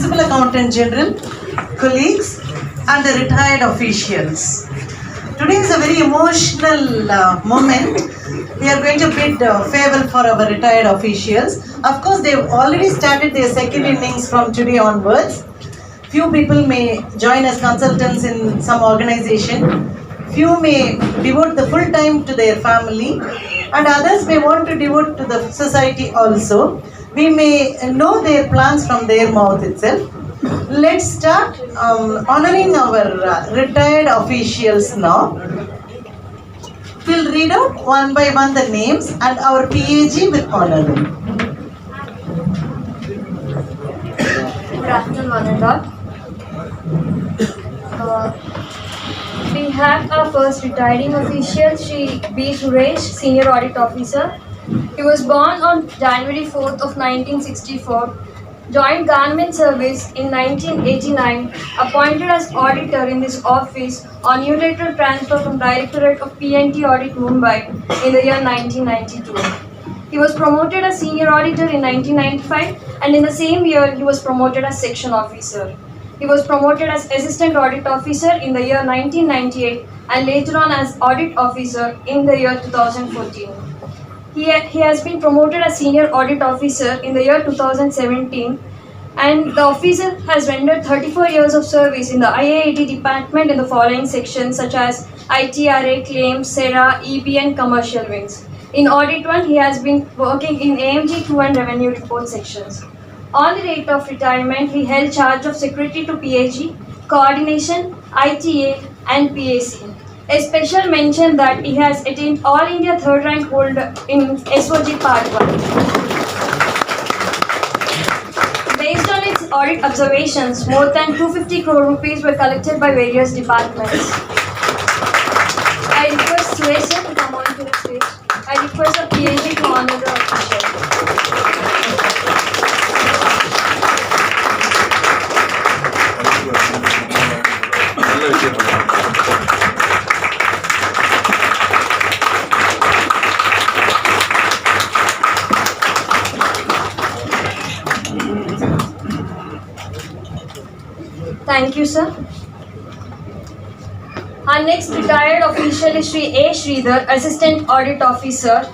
Principal Accountant General, colleagues, and the retired officials. Today is a very emotional moment. We are going to bid farewell for our retired officials. Of course, they've already started their second innings from today onwards. Few people may join as consultants in some organization. Few may devote the full time to their family, and others may want to devote to the society also. We may know their plans from their mouth itself. Let's start honoring our retired officials now. We'll read out one by one the names and our PAG will honor them. Good afternoon, one and all. We have our first retiring official, Shri B. Suresh, Senior Audit Officer. He was born on January 4th of 1964, joined government service in 1989, appointed as auditor in this office on unilateral transfer from Directorate of P&T Audit Mumbai in the year 1992. He was promoted as Senior Auditor in 1995, and in the same year he was promoted as Section Officer. He was promoted as Assistant Audit Officer in the year 1998 and later on as Audit Officer in the year 2014. He has been promoted as Senior Audit Officer in the year 2017, and the officer has rendered 34 years of service in the IAIT department in the following sections such as ITRA, Claims, SERA, EB and Commercial Wings. In Audit 1, he has been working in AMG 2 and Revenue Report sections. On the date of retirement, he held charge of Secretary to PAG, Coordination, ITA and PAC. A special mention that he has attained All India third rank holder in SOG Part 1. Based on its audit observations, more than 250 crore rupees were collected by various departments. I request Suresh sir to come on to the stage. I request the PAG to honor the official. Thank you, sir. Our next retired official is Shri A. Sridhar, Assistant Audit Officer.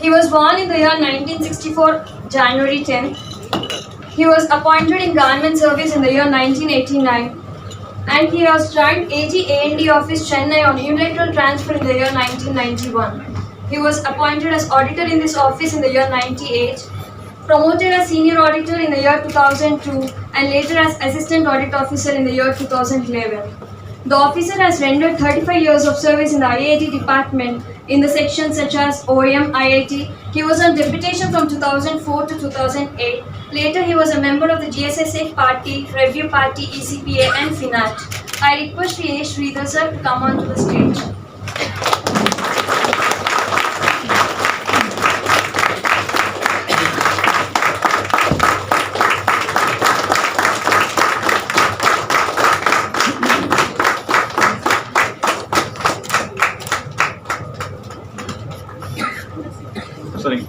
He was born in the year 1964, January 10. He was appointed in government service in the year 1989, and he was joined AG A&D Office, Chennai on unilateral transfer in the year 1991. He was appointed as auditor in this office in the year 98. Promoted as Senior Auditor in the year 2002 and later as Assistant Audit Officer in the year 2011. The officer has rendered 35 years of service in the IIT department in the sections such as OM, IIT. He was on deputation from 2004 to 2008. Later he was a member of the GSSA party, Review Party, ECPA and FINAT. I request Shri A. Sridhar sir to come on to the stage. Sorry.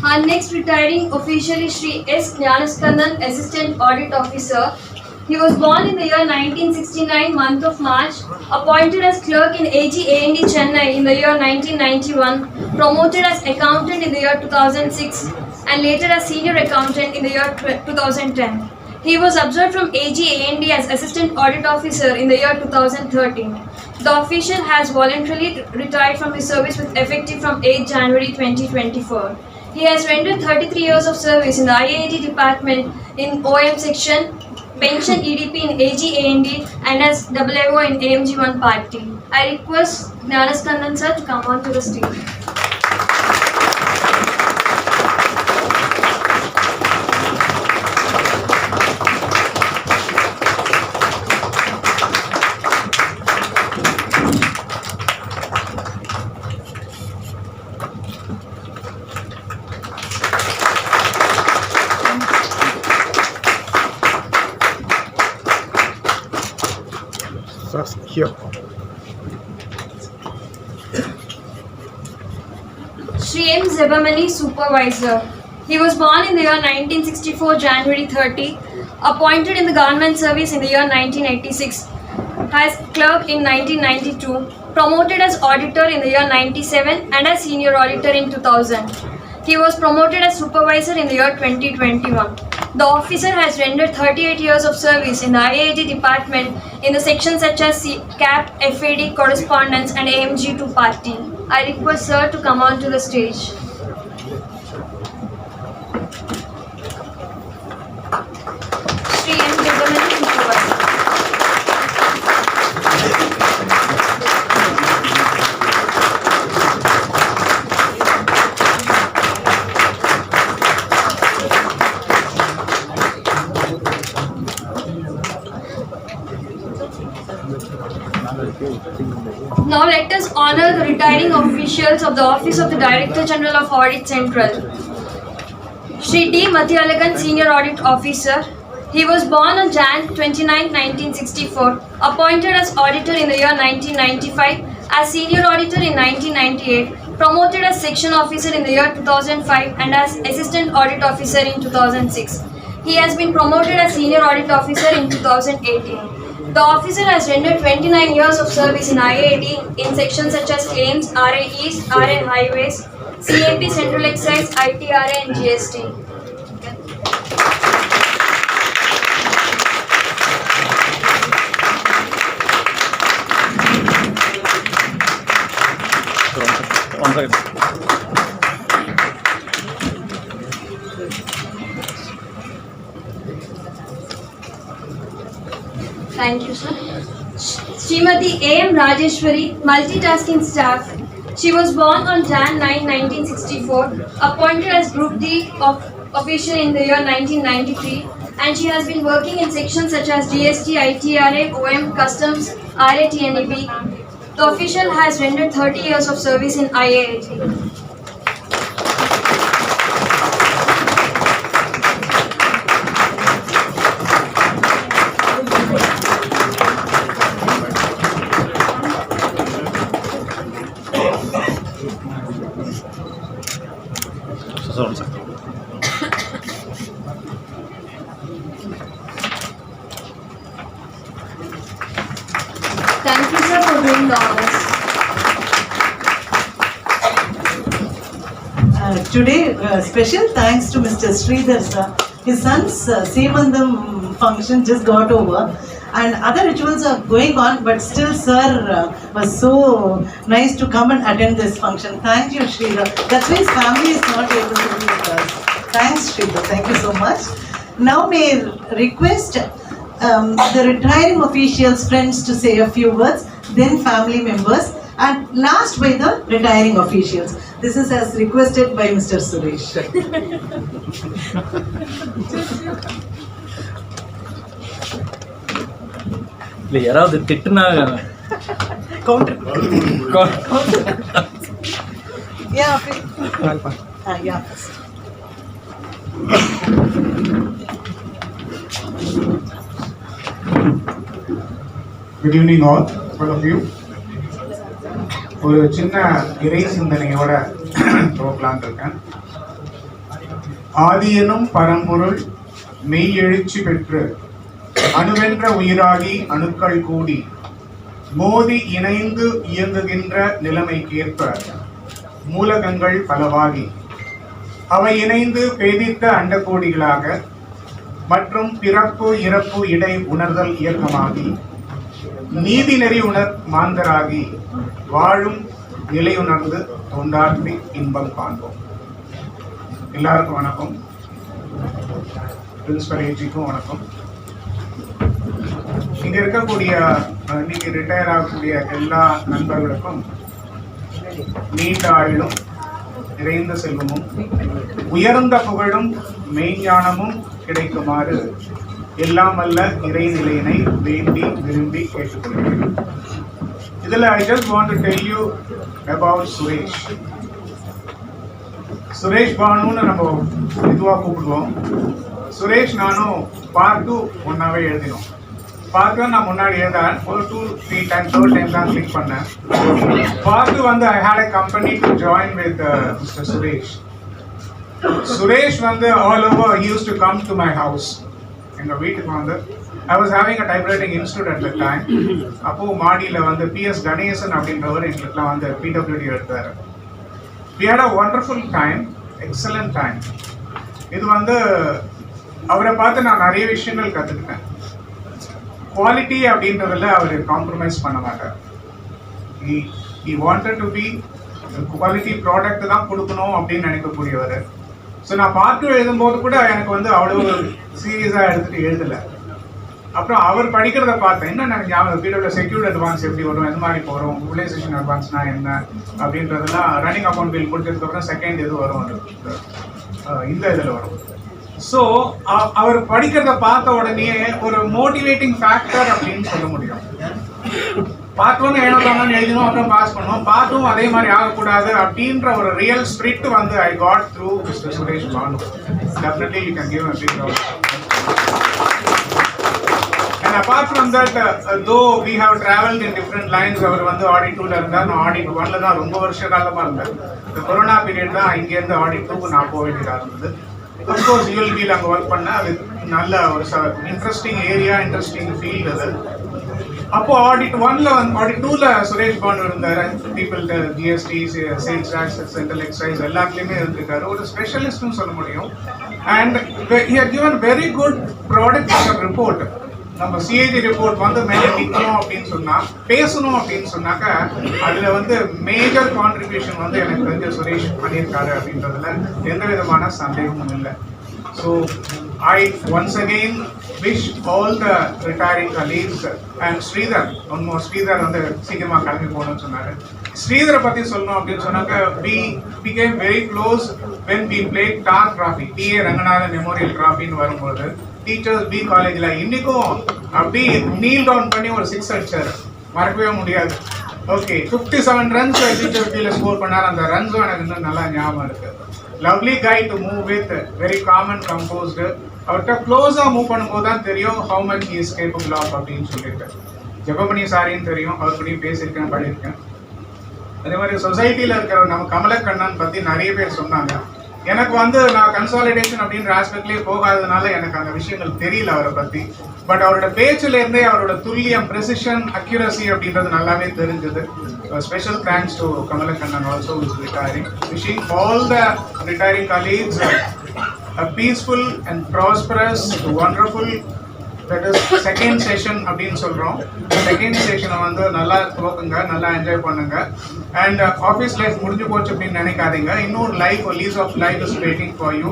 Our next retiring official is Shri S. Jnanaskandan, Assistant Audit Officer. He was born in the year 1969, month of March, appointed as clerk in AG A&D Chennai in the year 1991, promoted as accountant in the year 2006, and later as senior accountant in the year 2010. He was observed from AG A&D as Assistant Audit Officer in the year 2013. The official has voluntarily retired from his service with effective from 8 January 2024. He has rendered 33 years of service in the IIT department in OM section, pension EDP in AG A&D and as AAO in AMG1 party. I request Jnanaskandan sir to come on to the stage. Here. Shri M. Zebamani, Supervisor. He was born in the year 1964, January 30, appointed in the government service in the year 1986, as clerk in 1992, promoted as auditor in the year 97 and as senior auditor in 2000. He was promoted as supervisor in the year 2021. The officer has rendered 38 years of service in the IAD department in the sections such as CAP, FAD, Correspondence and AMG2 Party. I request sir to come on to the stage. Shri M. Zebamani, Supervisor. Now let us honor the retiring officials of the Office of the Director General of Audit Central. Shri D. Mathiyalagan, Senior Audit Officer. He was born on Jan 29, 1964, appointed as auditor in the year 1995, as senior auditor in 1998, promoted as section officer in the year 2005 and as assistant audit officer in 2006. He has been promoted as senior audit officer in 2018. The officer has rendered 29 years of service in IAD in sections such as claims, RA East, RA Highways, CMP Central Excise, ITRA and GST. One second. Thank you, sir. Srimati A.M. Rajeshwari, multitasking staff. She was born on Jan 9, 1964, appointed as Group D official in the year 1993, and she has been working in sections such as GST, ITRA, OM, Customs, RATNEB. The official has rendered 30 years of service in IAAT. So, one second. Thank you, sir, for doing the honors. Today, special thanks to Mr. Sridhar sir. His son's Semandam function just got over, and other rituals are going on, but still sir was so nice to come and attend this function. Thank you, Sridhar. That's why his family is not able to be with us. Thanks, Sridhar. Thank you so much. Now may I request the retiring officials' friends to say a few words, then family members, and last by the retiring officials. This is as requested by Mr. Suresh. இல்லை யாராவது திட்டுனா Counter. Go- Yeah, okay. Yeah. Good evening all of you. ஒரு சின்ன இறை சிந்தனையோட துவக்கலாம்னு இருக்கேன். ஆதியனும் பரம்பொருள் மெய் எழுச்சி பெற்று அணுவென்ற உயிராகி அணுக்கள் கூடி மோதி இணைந்து இயங்குகின்ற நிலைமைக்கேற்ப மூலகங்கள் பலவாகி அவை இணைந்து பேதித்த அண்டகோடிகளாக மற்றும் பிறப்பு இறப்பு இடை உணர்தல் இயக்கமாகி நீதி நெறி உணர் மாந்தராகி வாழும் நிலையுணர்ந்து தொண்டாற்றி இன்பம் காண்போம். எல்லாருக்கும் வணக்கம். பிரின்சிபல் ஏஜிக்கும் வணக்கம். இங்க இருக்கக்கூடிய இன்னைக்கு ரிட்டையர் ஆகக்கூடிய எல்லா நண்பர்களுக்கும் நீண்ட ஆயுளும் நிறைந்த செல்வமும் உயர்ந்த புகழும் மெய்ஞானமும் கிடைக்குமாறு எல்லாம் அல்ல இறைநிலையினை வேண்டி விரும்பி கேட்டுக்கொள்கிறேன். இதில் I just want to tell you about Suresh. Suresh பானுன்னு நம்ம இதுவாக கூப்பிடுவோம். சுரேஷ் நானும் பார்ட் 2 ஒன்னாவே எழுதினோம். பார்த்து நான் முன்னாடியே தான் ஒரு 2-3 டைம் தேர்ட் டைம் தான் கிளிக் பண்ணேன். பார்த்து வந்து I had a company to join with Mr. Suresh. Suresh வந்து all over he used to come to my house. எங்கள் வீட்டுக்கு வந்து I was having a typewriting institute at that time. அப்போது மாடியில் வந்து PS கணேசன் அப்படின்றவர் எங்களுக்குலாம் வந்து PWD எடுத்தார். We had a wonderful time, excellent time. இது வந்து அவரை பார்த்து நான் நிறைய விஷயங்கள் கற்றுக்கிட்டேன். குவாலிட்டி அப்படின்றதில் அவர் காம்ப்ரமைஸ் பண்ண மாட்டார். He wanted to be quality product தான் கொடுக்கணும் அப்படின்னு நினைக்கக்கூடியவர். ஸோ நான் பார்த்து எழுதும்போது கூட எனக்கு வந்து அவ்வளோ சீரியஸாக எடுத்துகிட்டு எழுதலை. அப்புறம் அவர் படிக்கிறத பார்த்தேன். என்ன எனக்கு ஞாபகம் பீரியடில் செக்யூர்ட் அட்வான்ஸ் எப்படி வரும், எந்த மாதிரி போகிறோம், மொபிலைசேஷன் அட்வான்ஸ்னா என்ன அப்படின்றதெல்லாம் ரன்னிங் அக்கௌண்ட் பில் கொடுத்ததுக்கப்புறம் செகண்ட் இது வரும், இந்த இதில் வரும். ஸோ அவர் படிக்கிறத பார்த்த உடனே ஒரு மோட்டிவேட்டிங் ஃபேக்டர் அப்படின்னு சொல்ல முடியும். பார்த்தோன்னு ஏனோ தானே எழுதணும், அப்புறம் பாஸ் பண்ணுவோம், பார்த்தும் அதே மாதிரி ஆகக்கூடாது அப்படின்ற ஒரு ரியல் ஸ்பிரிட் வந்து I got through mister Suresh Banu. Definitely you can give a big round. And apart from that, though we have traveled in different lines, அவர் வந்து ஆடிட் 2ல இருந்தார், நான் ஆடிட் 1ல தான் ரொம்ப வருஷ காலமாக இருந்தேன். இந்த கொரோனா பீரியட் தான் இங்கேருந்து ஆடிட் 2க்கு நான் போக வேண்டியதாக இருந்தது. அஃப்கோர்ஸ் யூஎல்பியில் அங்கே ஒர்க் பண்ணேன். அது நல்ல ஒரு இன்ட்ரெஸ்டிங் ஏரியா, இன்ட்ரெஸ்டிங் ஃபீல்டு அது. அப்போ ஆடிட் 1ல வந்து ஆடிட் 2ல சுரேஷ் பானு இருந்தார். People GST, sales tax, central excise எல்லாத்துலேயுமே இருந்திருக்காரு. ஒரு ஸ்பெஷலிஸ்ட்னு சொல்ல முடியும். And he had given very good product report. நம்ம சிஏஜி ரிப்போர்ட் வந்து மேலே நிற்கணும் அப்படின்னு சொன்னால், பேசணும் அப்படின்னு சொன்னாக்கா அதில் வந்து மேஜர் கான்ட்ரிபியூஷன் வந்து எனக்கு தெரிஞ்ச சுரேஷ் பண்ணியிருக்காரு அப்படின்றதுல எந்த விதமான சந்தேகமும் இல்லை. So I once again wish all the retiring colleagues and Sridhar, Sridhar வந்து சீக்கிரமாக கிளம்பி போகணும்னு சொன்னார். ஸ்ரீதரை பற்றி சொல்லணும் அப்படின்னு சொன்னாக்க we became very close when we played TAR trophy, TA Ranganathan memorial ட்ராஃபின்னு வரும்போது டீச்சர்ஸ் பி காலேஜில் இன்னைக்கும் அப்படி நீல் டவுன் பண்ணி ஒரு 6 அடிச்சார், மறக்கவே முடியாது. ஓகே, 57 ரன்ஸ் டீச்சர்ஸ் பியில் ஸ்கோர் பண்ணார். அந்த ரன்ஸும் எனக்கு இன்னும் நல்லா ஞாபகம் இருக்கு. Lovely guy to move with, very calm and composed. அவர்கிட்ட க்ளோஸாக மூவ் பண்ணும்போது தான் தெரியும் how much he is capable of அப்படின்னு சொல்லிட்டு. ஜெபமணி சாரின்னு தெரியும், அவர் கூடயும் பேசியிருக்கேன், படியிருக்கேன். அதே மாதிரி சொசைட்டியில் இருக்கிற நம்ம கமலக்கண்ணன் பற்றி நிறைய பேர் சொன்னாங்க. எனக்கு வந்து நான் கன்சாலிடேஷன் அப்படின்ற ஆஸ்பெக்ட்லேயே போகாததுனால எனக்கு அந்த விஷயங்கள் தெரியல அவரை பற்றி. பட் அவரோட பேச்சிலேருந்தே அவரோட துல்லியம், ப்ரெசிஷன், அக்யூரசி அப்படின்றது நல்லாவே தெரிஞ்சது. Special thanks to Kamalakannan also is retiring. Wishing all the retiring colleagues a peaceful and prosperous, wonderful, that is second session அப்படின்னு சொல்கிறோம். செகண்ட் செஷனை வந்து நல்லா போக்குங்க, நல்லா என்ஜாய் பண்ணுங்க. அண்ட் ஆஃபீஸ் லைஃப் முடிஞ்சு போச்சு அப்படின்னு நினைக்காதீங்க. இன்னொரு life, lease of life is waiting for you.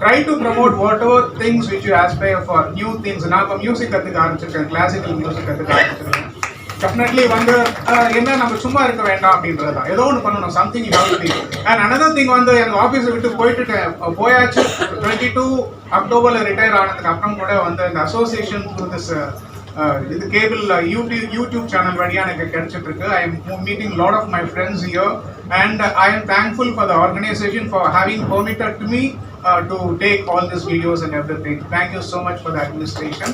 Try to promote whatever things which you aspire for, new things. நான் இப்போ மியூசிக் கற்றுக்க ஆரம்பிச்சிருக்கேன், கிளாசிக்கல் மியூசிக் கற்றுக்க ஆரம்பிச்சிருக்கேன். டெஃபினெட்லி வந்து என்ன நம்ம சும்மா இருக்க வேண்டாம் அப்படின்றது தான், ஏதோ ஒன்று பண்ணணும், something you have to to. And another thing வந்து எனக்கு ஆஃபீஸை விட்டு போயாச்சு. 22 அக்டோபரில் ரிட்டையர் ஆனதுக்கு அப்புறம் கூட வந்து இந்த அசோசியேஷன் த்ரூ திஸ் இது கேபிள் யூடியூப் சேனல் வழியாக எனக்கு கிடைச்சிட்டு இருக்கு. I am meeting lot of my friends here and I am thankful for the organisation for having permitted to me to take all these videos and everything. Thank you so much for the administration,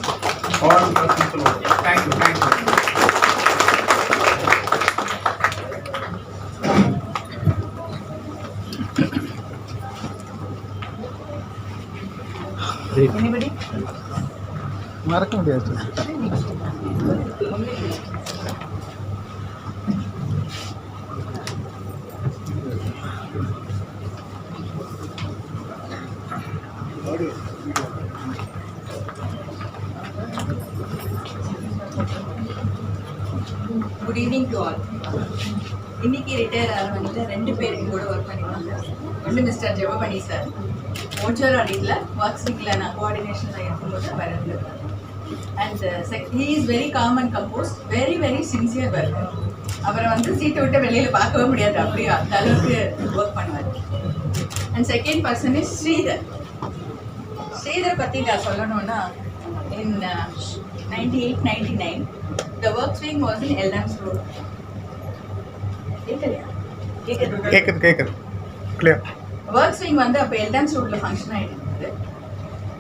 all the people over there. Thank you, thank you. Anybody? மறக்க முடியாது. Good evening to all. இன்னைக்கு retire ஆகிறவங்க 2 பேர் கூட work பண்ணிடுவாங்க. ஒன்று mister Jebamani sir, மோச்சர் ஆடிட்டில் ஒர்க்ஸ்விங்கில் நான் கோஆர்டினேஷனில் இருக்கும்போது வரது. And he is very calm and compose, very very sincere worker. அவரை வந்து சீட்டை விட்டு வெளியில் பார்க்கவே முடியாது, அப்படியே அந்த அளவுக்கு ஒர்க் பண்ணுவார். And second person is Sridhar. Sridhar பற்றி நான் சொல்லணும்னா, இன் 98-99 the work swing was in Eldams Road. கேக்குது clear. work swing வந்து அப்போ எல்டாம்ஸ் ரோட்ல ஃபங்க்ஷன் ஆகிட்டு இருந்தது.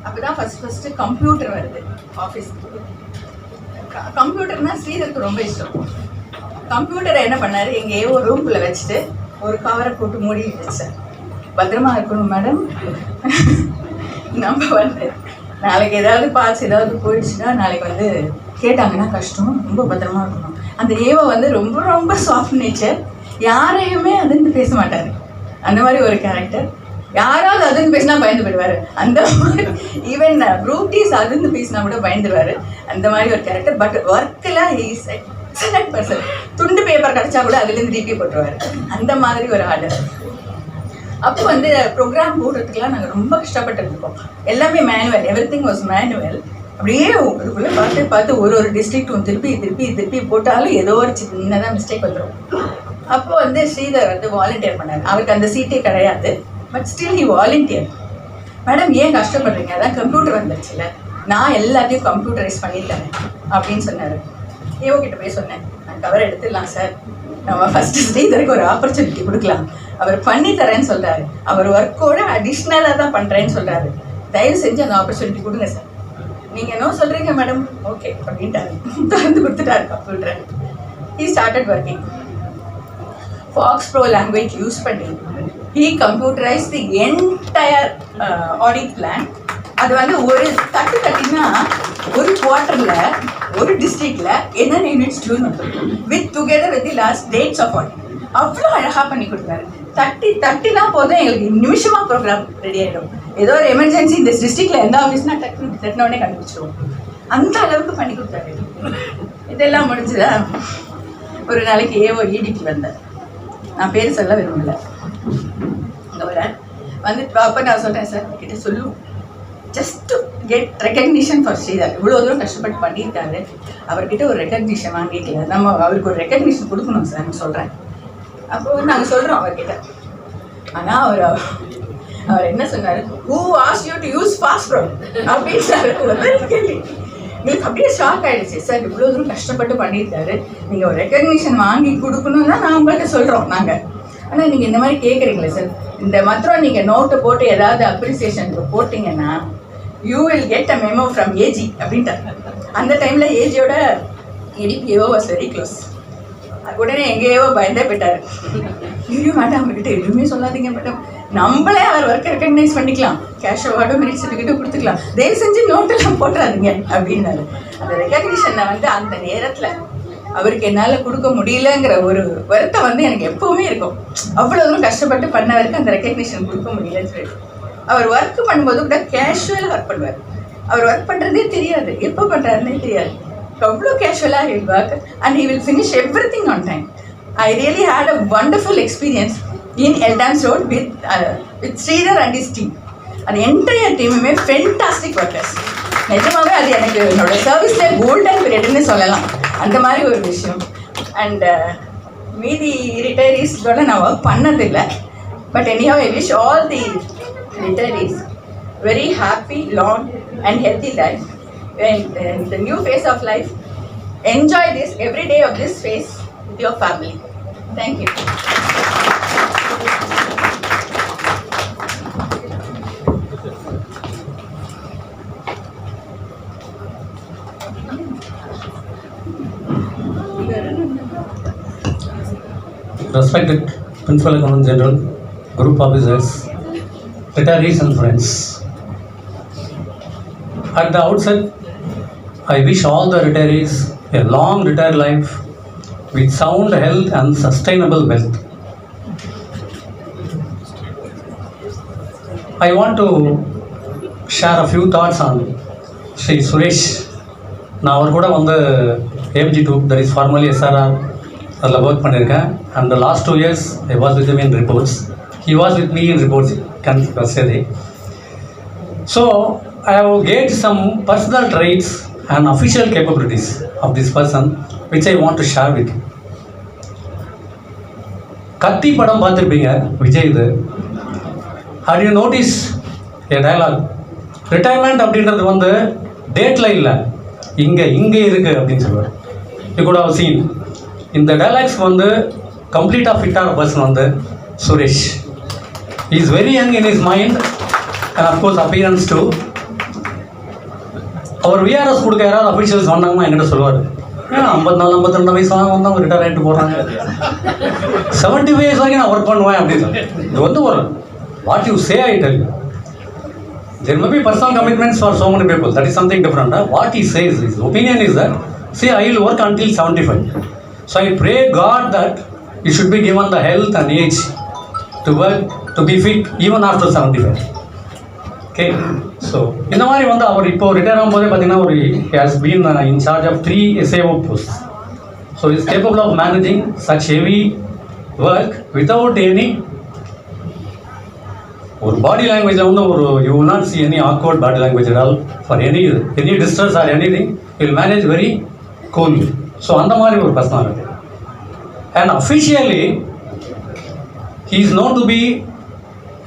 அப்போ தான் ஃபர்ஸ்ட் கம்ப்யூட்டர் வருது ஆஃபீஸ்க்கு. கம்ப்யூட்டர்னா ஸ்ரீதருக்கு ரொம்ப இஷ்டம். கம்ப்யூட்டரை என்ன பண்ணார், எங்கேயோ ஒரு ரூம்குள்ளே வச்சுட்டு ஒரு கவரை போட்டு மூடி வச்சார். பத்திரமா இருக்கணும் மேடம், நம்ம வந்து நாளைக்கு ஏதாவது பார்ட்ஸ் ஏதாவது போயிடுச்சுன்னா நாளைக்கு வந்து கேட்டாங்கன்னா கஷ்டம், ரொம்ப பத்திரமா இருக்கணும். அந்த ஏவை வந்து ரொம்ப ரொம்ப சாஃப்ட் நேச்சர், யாரையுமே அதிர்ந்து பேச மாட்டார். அந்த மாதிரி ஒரு கேரக்டர். யாராவது அதிர்ந்து பேசினா பயந்து போயிடுவார். அந்த மாதிரி ஈவன் குரூப் டீஸ் அதிர்ந்து பேசினா கூட பயந்துடுவார். அந்த மாதிரி ஒரு கேரக்டர். பட் ஒர்க்கில் இஸ் எக்ஸலண்ட் பர்சன். துண்டு பேப்பர் கிடச்சா கூட அதுலேருந்து டிபி போட்டுருவார். அந்த மாதிரி ஒரு ஆர்டர். அப்போ வந்து ப்ரோக்ராம் போடுறதுக்கெலாம் நாங்கள் ரொம்ப கஷ்டப்பட்டு இருக்கோம். எல்லாமே manual, every thing was manual. அப்படியே இதுக்குள்ளே பார்த்து ஒரு டிஸ்ட்ரிக்ட்டும் திருப்பி போட்டாலும் ஏதோ ஒரு சின்னதாக மிஸ்டேக் வந்துடும். அப்போ வந்து ஸ்ரீதர் வந்து வாலண்டியர் பண்ணார். அவருக்கு அந்த சீட்டே கிடையாது, but still he volunteer. Madam ஏன் கஷ்டப்படுறீங்க, அதான் கம்ப்யூட்டர் வந்துருச்சுல்ல, நான் எல்லாத்தையும் கம்ப்யூட்டரைஸ் பண்ணித்தரேன் அப்படின்னு சொன்னார். கிட்ட போய் சொன்னேன், நான் கவர் எடுத்துடலாம் சார், நம்ம ஃபஸ்ட்டு ஸ்ரீதருக்கு ஒரு ஆப்பர்ச்சுனிட்டி கொடுக்கலாம், அவர் பண்ணித்தரேன்னு சொல்கிறாரு, அவர் ஒர்க்கோட அடிஷ்னலாக தான் பண்ணுறேன்னு சொல்கிறாரு, தயவு செஞ்சு அந்த ஆப்பர்ச்சுனிட்டி கொடுங்க சார். நீங்கள் என்ன சொல்கிறீங்க மேடம், ஓகே அப்படின்ட்டாரு. திறந்து கொடுத்துட்டாரு கம்ப்யூட்டரை. He started working. FoxPro language use பண்ணி he computerise the entire audit plan. அது வந்து ஒரு தட்டினா ஒரு குவார்ட்டரில் ஒரு டிஸ்ட்ரிக்டில் என்னென்ன யூனிட்ஸ் டியூன் வந்துடும் with together with the last dates of audit. அவ்வளோ அழகாக பண்ணி கொடுத்தாரு. தட்டினா போதும் எங்களுக்கு நிமிஷமாக ப்ரோக்ராம் ரெடி ஆகிடும். ஏதோ ஒரு எமர்ஜென்சி இந்த டிஸ்ட்ரிக்டில் எந்த ஆஃபீஸ்னா தட்டினோடனே கண்டுபிடிச்சிடுவோம். அந்த அளவுக்கு பண்ணி கொடுத்தாரு. இதெல்லாம் முடிஞ்சுதா, ஒரு நாளைக்கு ஏஓ இடிக்கு வந்தார். நான் பேர் சொல்ல விரும்பல. அங்கே வர வந்து அப்போ நான் சொல்கிறேன், சார் கிட்ட சொல்லுவோம், just to get recognition for Sridhar. இவ்வளோ தூரம் கஷ்டப்பட்டு பண்ணியிருக்காரு, அவர்கிட்ட ஒரு ரெக்கக்னிஷன் வாங்கிக்கல, நம்ம அவருக்கு ஒரு ரெக்கக்னிஷன் கொடுக்கணும் சார்னு சொல்கிறேன். அப்போது நாங்கள் சொல்கிறோம் அவர்கிட்ட. ஆனால் அவர் என்ன சொன்னார், who ask you to use fast bro அப்படின்னு சார் ஒரு கேள்வி. எங்களுக்கு அப்படியே ஷாக் ஆகிடுச்சு. சார் இவ்வளோ தூரம் கஷ்டப்பட்டு பண்ணியிருக்காரு, நீங்கள் ஒரு ரெக்கக்னிஷன் வாங்கி கொடுக்கணும்னு தான் நான் உங்கள்கிட்ட சொல்கிறோம் நாங்கள். ஆனால் நீங்கள் இந்த மாதிரி கேட்குறீங்களே சார், இந்த மாத்திரம் நீங்கள் நோட்டை போட்டு ஏதாவது அப்ரிசியேஷனுக்கு போட்டிங்கன்னா you will get a memo from AG அப்படின்ட்டாங்க. அந்த டைமில் ஏஜியோட EDPO வாஸ் வெரி க்ளோஸ். உடனே எங்கேயோ பயந்தே போயிட்டார். ஐயோ மேடம் அவர்கிட்ட எதுவுமே சொல்லாதீங்க மேடம், நம்மளே அவர் ஒர்க்கை ரெக்கக்னைஸ் பண்ணிக்கலாம், கேஷ் அவார்டோ மெரிட் சர்டிஃபிகேட்டோ கொடுத்துக்கலாம், தயவு செஞ்சு நோட்டெல்லாம் போட்டுறாதீங்க அப்படின்னாரு. அந்த ரெக்கக்னிஷனை வந்து அந்த நேரத்தில் அவருக்கு என்னால் கொடுக்க முடியலங்கிற ஒரு வருத்தம் வந்து எனக்கு எப்போவுமே இருக்கும். அவ்வளோ தூரம் கஷ்டப்பட்டு பண்ணவருக்கு அந்த ரெக்கக்னிஷன் கொடுக்க முடியலன்னு சொல்லிட்டு. அவர் ஒர்க் பண்ணும்போது கூட கேஷுவலாக ஒர்க் பண்ணுவார். அவர் ஒர்க் பண்ணுறதே தெரியாது, எப்போ பண்ணுறாருன்னே தெரியாது. அவ்வளோ கேஷுவலாக he'll work and he will finish everything on time. I really had a wonderful experience in Elton's road with Sridhar and his team. அந்த என்டையர் டீமுமே ஃபென்டாஸ்டிக் ஒர்க்கர்ஸ். நிஜமாகவே அது எனக்கு என்னோட சர்வீஸில் கோல்டன் பீரியட்னு சொல்லலாம், அந்த மாதிரி ஒரு விஷயம். அண்ட் மீதி ரிட்டையரிஸோட நான் ஒர்க் பண்ணதில்லை. But anyhow I wish all the retirees very happy, long and healthy life. In the new phase of life, enjoy this every day of this phase with your family. Thank you. Respected Principal Accountant General, Group Officers, retirees and friends. At the outset, I wish all the retirees a long retired life with sound health and sustainable wealth. I want to share a few thoughts on Sri Suresh. நான் அவர் கூட வந்து AMG2, that is formerly SRR, அதில் work பண்ணியிருக்கேன். And the last 2 years I was with him in reports. He was with me in reports, can say that. So I have gained some personal traits and official capabilities of this person which I want to share with you. கத்தி படம் பார்த்துருப்பீங்க விஜய். இது have you noticed a dialogue? Retirement அப்படின்றது வந்து டேட்டில் இல்லை, இங்கே இருக்குது அப்படின்னு சொல்லுவார். you could have seen இந்த டைலாக்ஸ் வந்து கம்ப்ளீட்டாக ஃபிட்டான பர்சன் வந்து Suresh. He is very young in his mind and of course appearance too. அவர் விஆர்எஸ் கொடுக்க யாராவது அஃபிஷியல்ஸ் வந்தாங்கன்னா என்கிட்ட சொல்லுவார், ஏன் 54 52 வயசு வந்து அவங்க ரிட்டையர் ஆகிட்டு போகிறாங்க, 75 வயசு வரைக்கும் நான் ஒர்க் பண்ணுவேன் அப்படின்னு. இது வந்து ஒரு what you say I tell you. There may be personal commitments for so many people. That is something different. What he says, his opinion is that, see, I will work until 75. So I pray God that you should be given the health and age to work, to be fit even after 75. Okay. So, இந்த மாதிரி வந்து அவர் இப்போ retire ஆகும்போதே பார்த்தீங்கன்னா ஒரு he has been in charge of 3 SAO posts. So he is capable of managing such heavy work without any ஒரு பாடி லாங்குவேஜில் வந்து ஒரு you will not see any awkward body language at all for any distress or anything. He will manage very coolly. So அந்த மாதிரி ஒரு personality. And officially he is known to be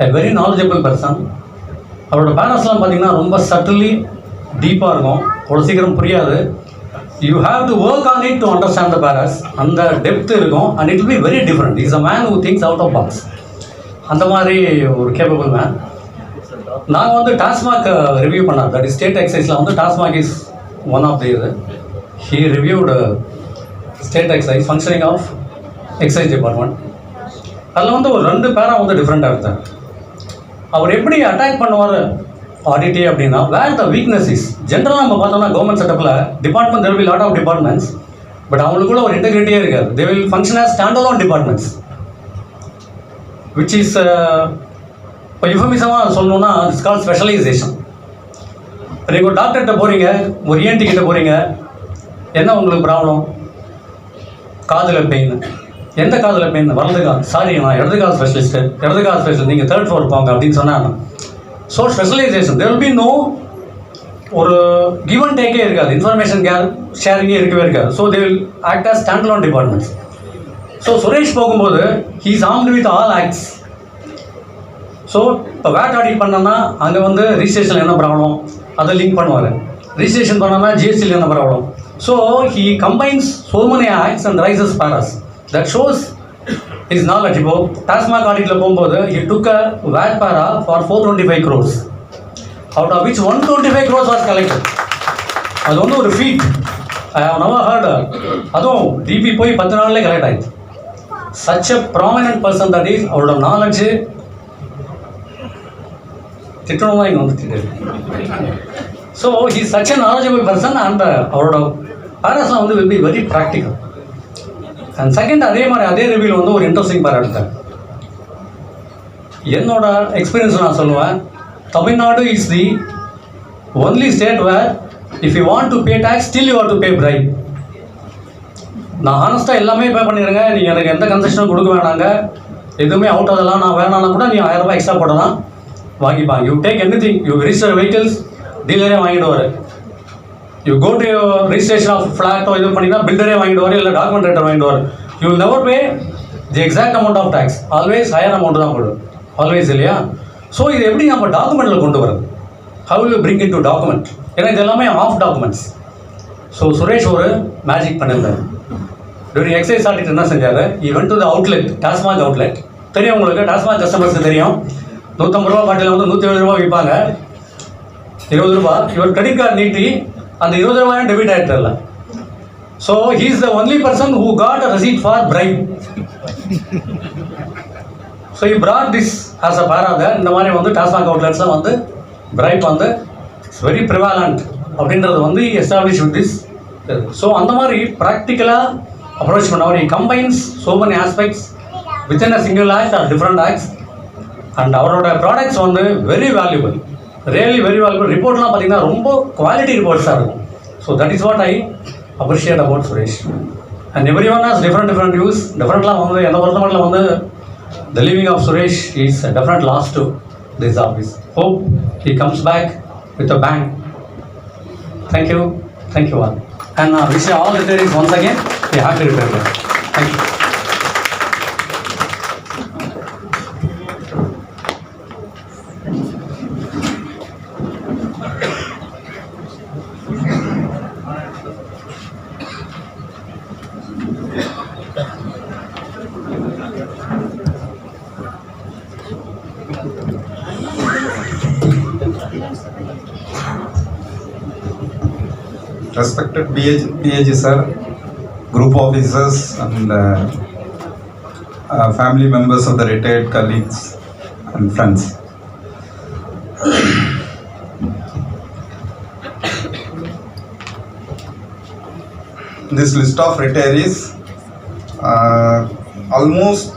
a very knowledgeable person. அவரோட பேரஸ்லாம் பார்த்தீங்கன்னா ரொம்ப சட்டிலி டீப்பாக இருக்கும், அவ்வளோ சீக்கிரம் புரியாது. You have to work on it to understand the paras. அந்த டெப்த் இருக்கும் and it will be very different. Is a man who thinks out of box. அந்த மாதிரி ஒரு கேப்பபிள் மேன். நாங்கள் வந்து டாஸ்மாக் ரிவ்யூ பண்ணோம். தட் இஸ் ஸ்டேட் எக்ஸைஸில் வந்து TASMAC is one of the இது. He reviewed state excise functioning of excise department. அதில் வந்து ஒரு 2 பேரா வந்து டிஃப்ரெண்ட்டாக இருந்தார். அவர் எப்படி அட்டாக் பண்ணுவார் ஆடிட்டி அப்படின்னா, வேர் த வீக்னஸ் இஸ். ஜென்ரலாக நம்ம பார்த்தோம்னா கவர்மெண்ட் செட்டப்பில் department there will lot of departments, but அவங்களுக்குள்ள ஒரு இன்டெகிரிட்டியே இருக்காது. They will function as stand alone departments, which is இப்போ யுஃபமிசமாக சொல்லணும்னா இட்ஸ் கால் ஸ்பெஷலைசேஷன். நீங்கள் ஒரு டாக்டர்கிட்ட போகிறீங்க, ஒரு ENT கிட்ட போகிறீங்க, என்ன உங்களுக்கு ப்ராப்ளம்? காதில் பெயின். எந்த காதில் பெயின்? வலது கால். சாரி, நான் இடது கால் ஸ்பெஷலிஸ்ட்டு. இடது கால் ஸ்பெஷலிஸ்ட், நீங்கள் 3rd floor போங்க அப்படின்னு சொன்னாங்க. So specialisation there will be no ஒரு கிவ் அண்ட் டேக்கே இருக்காது, இன்ஃபர்மேஷன் ஷேரிங்கே இருக்கவே இருக்காது. So they will act as stand alone departments. So Suresh போகும்போது he is armed with all acts. So இப்போ வேட் ஆடிட் பண்ணோன்னா அங்கே வந்து ரிஜிஸ்ட்ரேஷனில் என்ன ப்ராப்ளம் அதை லிங்க் பண்ணுவார். ரிஜிஸ்ட்ரேஷன் பண்ணோன்னா GSTயில் என்ன problem. So he combines so many acts and rises paras. That shows his knowledge. இப்போ டாஸ்மாக் ஆடிட்டில் போகும்போது he took a VAT para for 425 crores, out of which 125 crores was collected. அது வந்து ஒரு feat. I have never heard. அதுவும் DP போய் 10 நாள்லேயே collect ஆகிடுச்சு. such a prominent person that is. அவரோட நாலேஜு திட்டணும் தான் இங்கே வந்து திட்டு. So he is such a knowledgeable person and அவரோட பேரஸ்லாம் வந்து will be very practical. And second, அதே மாதிரி அதே ரிவ்யூவில் வந்து ஒரு இன்ட்ரெஸ்டிங் பேர் எடுத்தேன். என்னோட எக்ஸ்பீரியன்ஸ் நான் சொல்லுவேன், Tamil Nadu is the only state where if you want to pay tax still you have to pay bribe. நான் ஹானஸ்ட்டாக எல்லாமே பே பண்ணிடுங்க, நீங்கள் எனக்கு எந்த கன்செஷனும் கொடுக்க வேணாங்க, எதுவுமே அவுட் அதெல்லாம் நான் வேணான்னா கூட நீ 1000 ரூபாய் எக்ஸ்ட்ரா போடலாம் வாங்கிப்பாங்க. You take anything, you register vehicles, டீலரே வாங்கிடுவார். You go to registration of ஃப்ளாட்டோ இது பண்ணிங்கன்னா பில்டரே வாங்கிடுவார், இல்லை டாக்குமெண்ட் ரேட்டர் வாங்கிடுவார். You will never pay the exact amount of tax, always higher amount தான் போடுவோம், ஆல்வேஸ் இல்லையா? ஸோ இது எப்படி நம்ம டாக்குமெண்ட்டில் கொண்டு வரது? How will you bring in to document? ஏன்னா இது எல்லாமே ஆஃப் டாக்குமெண்ட்ஸ். ஸோ சுரேஷ் ஒரு மேஜிக் பண்ணியிருந்தார். டூரிங் எக்ஸைஸ் ஆடிட் என்ன செஞ்சார், even to the outlet, TASMAC outlet தெரியும் உங்களுக்கு, டாஸ்மாக் கஸ்டமர்ஸ்க்கு தெரியும். 150 ரூபா பாட்டில் வந்து 170 ரூபா விற்பாங்க, 20 ரூபா. இவர் கிரெடிட் கார்டு நீட்டி அந்த 20 ரூபாயும் டெபிட் ஆகிட்டு. So he is the only person who got a ரெசீட் for bribe. So he Brad this as a பேராக. இந்த மாதிரி வந்து டாஸ்மாக் அவுட்லெட்ஸில் வந்து பிரைப் வந்து இட்ஸ் வெரி ப்ரிவாலண்ட் அப்படின்றது வந்து எஸ்டாப்ளிஷ் வித் திஸ். ஸோ அந்த மாதிரி ப்ராக்டிக்கலாக அப்ரோச் பண்ணவர். He combines so many aspects within a single act or different acts. And அவரோட ப்ராடக்ட்ஸ் வந்து very valuable, really very valuable. ரிப்போர்ட்லாம் பார்த்தீங்கன்னா ரொம்ப குவாலிட்டி ரிப்போர்ட்ஸாக இருக்கும். So that is what I appreciate about Suresh. And everyone has different views. டிஃப்ரெண்ட்லாம் வந்து என்னை பொறுத்த மட்டும் வந்து the leaving of Suresh is definite loss to this office. Hope he comes back with a bang. Thank you all. And wish all retirees once again we happy retirement. Thank you. respected PAG sir, group officers and family members of the retired colleagues and friends. This list of retirees, almost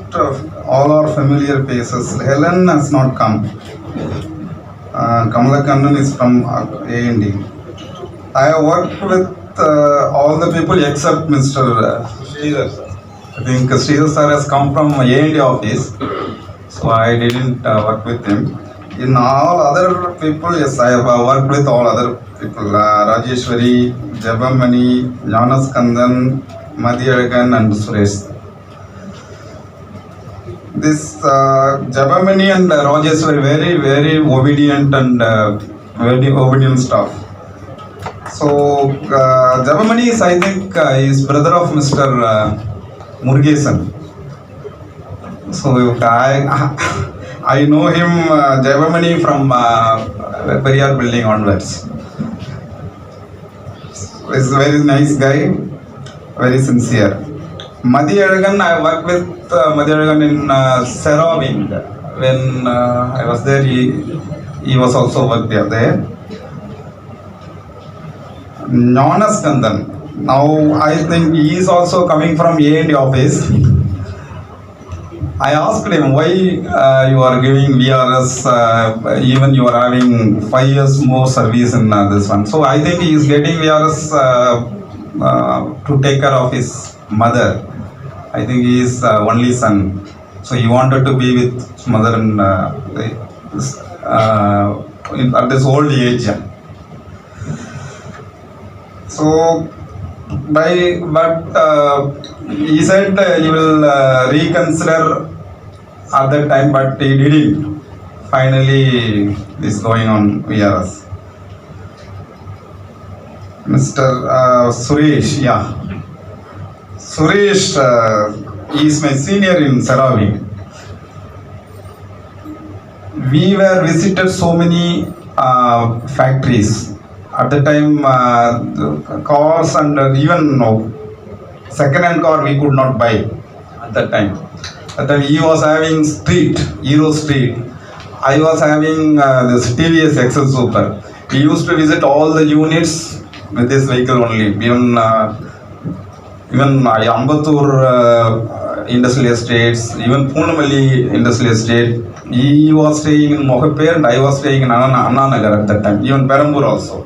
all are familiar faces. Helen has not come. Kamala Kannan is from A&D. I have worked with all the people except Mr. Sridhar. I think Sridhar sir has come from A&D office, so I didn't work with him. In all other people, yes, I have worked with all other people. Rajeshwari, Jabamani, Jonas Kandan, Madhyalagan and Suresh. This Jabamani and Rajesh were very obedient and very obedient staff. So Jabamani is, I think, is brother of Mr. Murugesan. So I know him, Jabamani, from Periyar building onwards. He's a very nice guy, very sincere. Madhyalagan, I worked with Madhyalagan in Seraving. When I was there, he was also worked there. Jonas Kandan, now I think he is also coming from A&D office. I asked him why you are giving VRS, even you are having 5 years more service in this one. So I think he is getting VRS to take care of his mother. I think he is only son, so he wanted to be with his mother and at this old age. So, but he said he will reconsider at that time, but he didn't. Finally, this going on VRS. Mr. Suresh, yeah. Suresh is my senior in Seraving. We were visited so many factories. At the time, cars and even second-hand car we could not buy at that time. At that time he was having Hero Street. I was having this TVS Excel Super. We used to visit all the units with this vehicle only. Even Ambattur Industrial Estates, even Poonamali Industrial Estate. He was staying in Mohapur and I was staying in Anna Nagar at that time. Even Perambur also.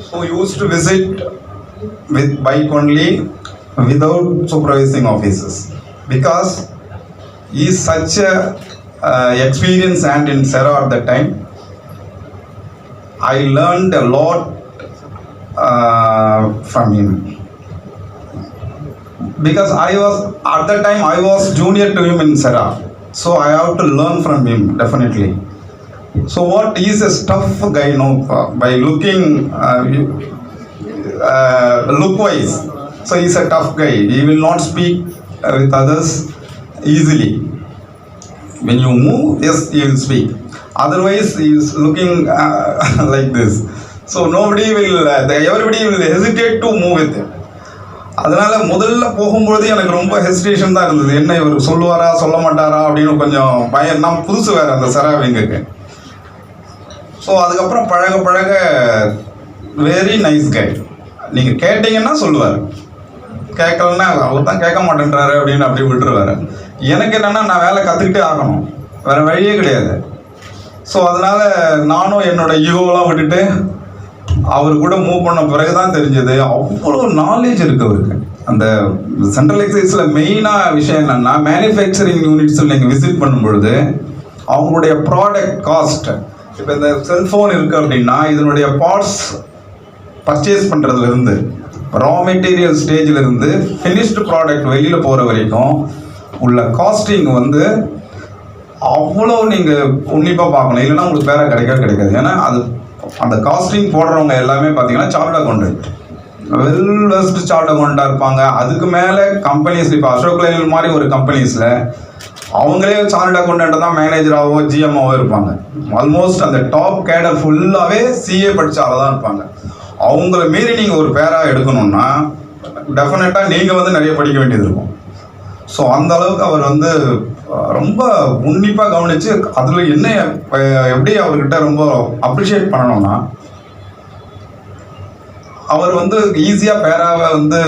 So we used to visit with bike only, without supervising officers, because he is such a experienced hand in Sera at that time. I learned a lot from him, because at that time I was junior to him in Sera, so I have to learn from him definitely. So what, he is a tough guy, by looking look wise. So he is a tough guy. He will not speak with others easily. When you move, yes, he will speak. Otherwise, he is looking like this. So everybody will hesitate to move with him. அதனால் முதல்ல போகும்பொழுது எனக்கு ரொம்ப hesitation தான் இருந்தது. என்ன இவர் சொல்லுவாரா சொல்ல மாட்டாரா அப்படின்னு கொஞ்சம் பயம். நான் புதுசு வேறு அந்த செராவிங்குக்கு. ஸோ அதுக்கப்புறம் பழக வெரி நைஸ் கை. நீங்கள் கேட்டிங்கன்னா சொல்லுவார், கேட்கலன்னா அவர் தான் கேட்க மாட்டேன்றாரு அப்படின்னு அப்படி விட்டுருவார். எனக்கு என்னென்னா நான் வேலை கற்றுக்கிட்டே ஆகணும், வேறு வழியே கிடையாது. ஸோ அதனால் நானும் என்னோடய ஈகோவெலாம் விட்டுட்டு அவர் கூட மூவ் பண்ண பிறகு தான் தெரிஞ்சது அவ்வளோ நாலேஜ் இருக்குது அவருக்கு. அந்த சென்ட்ரல் எக்ஸைஸில் மெயினாக விஷயம் என்னென்னா, மேனுஃபேக்சரிங் யூனிட்ஸில் நீங்கள் விசிட் பண்ணும்பொழுது அவங்களுடைய ப்ராடக்ட் காஸ்ட், இப்போ இந்த செல்ஃபோன் இருக்குது அப்படின்னா இதனுடைய பார்ட்ஸ் பர்ச்சேஸ் பண்ணுறதுலேருந்து, ரா மெட்டீரியல் ஸ்டேஜிலேருந்து ஃபினிஷ்டு ப்ராடக்ட் வெளியில் போகிற வரைக்கும் உள்ள காஸ்டிங் வந்து அவ்வளோ நீங்கள் உன்னிப்பாக பார்க்கணும். இல்லைன்னா உங்களுக்கு வேறு கிடைக்காது. ஏன்னா அது அந்த காஸ்டிங் போடுறவங்க எல்லாமே பார்த்தீங்கன்னா chartered accountant, well versed chartered அக்கௌண்ட்டாக இருப்பாங்க. அதுக்கு மேலே கம்பெனிஸ், இப்போ அசோக் லைலண்ட் மாதிரி ஒரு கம்பெனிஸில் அவங்களே சார்ட் அக்கௌண்டன்ட் தான் மேனேஜராகவோ ஜிஎம்ஓவோ இருப்பாங்க. ஆல்மோஸ்ட் அந்த டாப் கேடர் ஃபுல்லாகவே சிஏ படித்த ஆளாக தான் இருப்பாங்க. அவங்கள மீறி நீங்கள் ஒரு பேராக எடுக்கணும்னா டெஃபினட்டாக நீங்கள் வந்து நிறைய படிக்க வேண்டியது இருக்கும். ஸோ அந்த அளவுக்கு அவர் வந்து ரொம்ப உன்னிப்பாக கவனித்து அதில் என்ன எப்படி அவர்கிட்ட ரொம்ப அப்ரிஷியேட் பண்ணணும்னா, அவர் வந்து ஈஸியாக பேராவை வந்து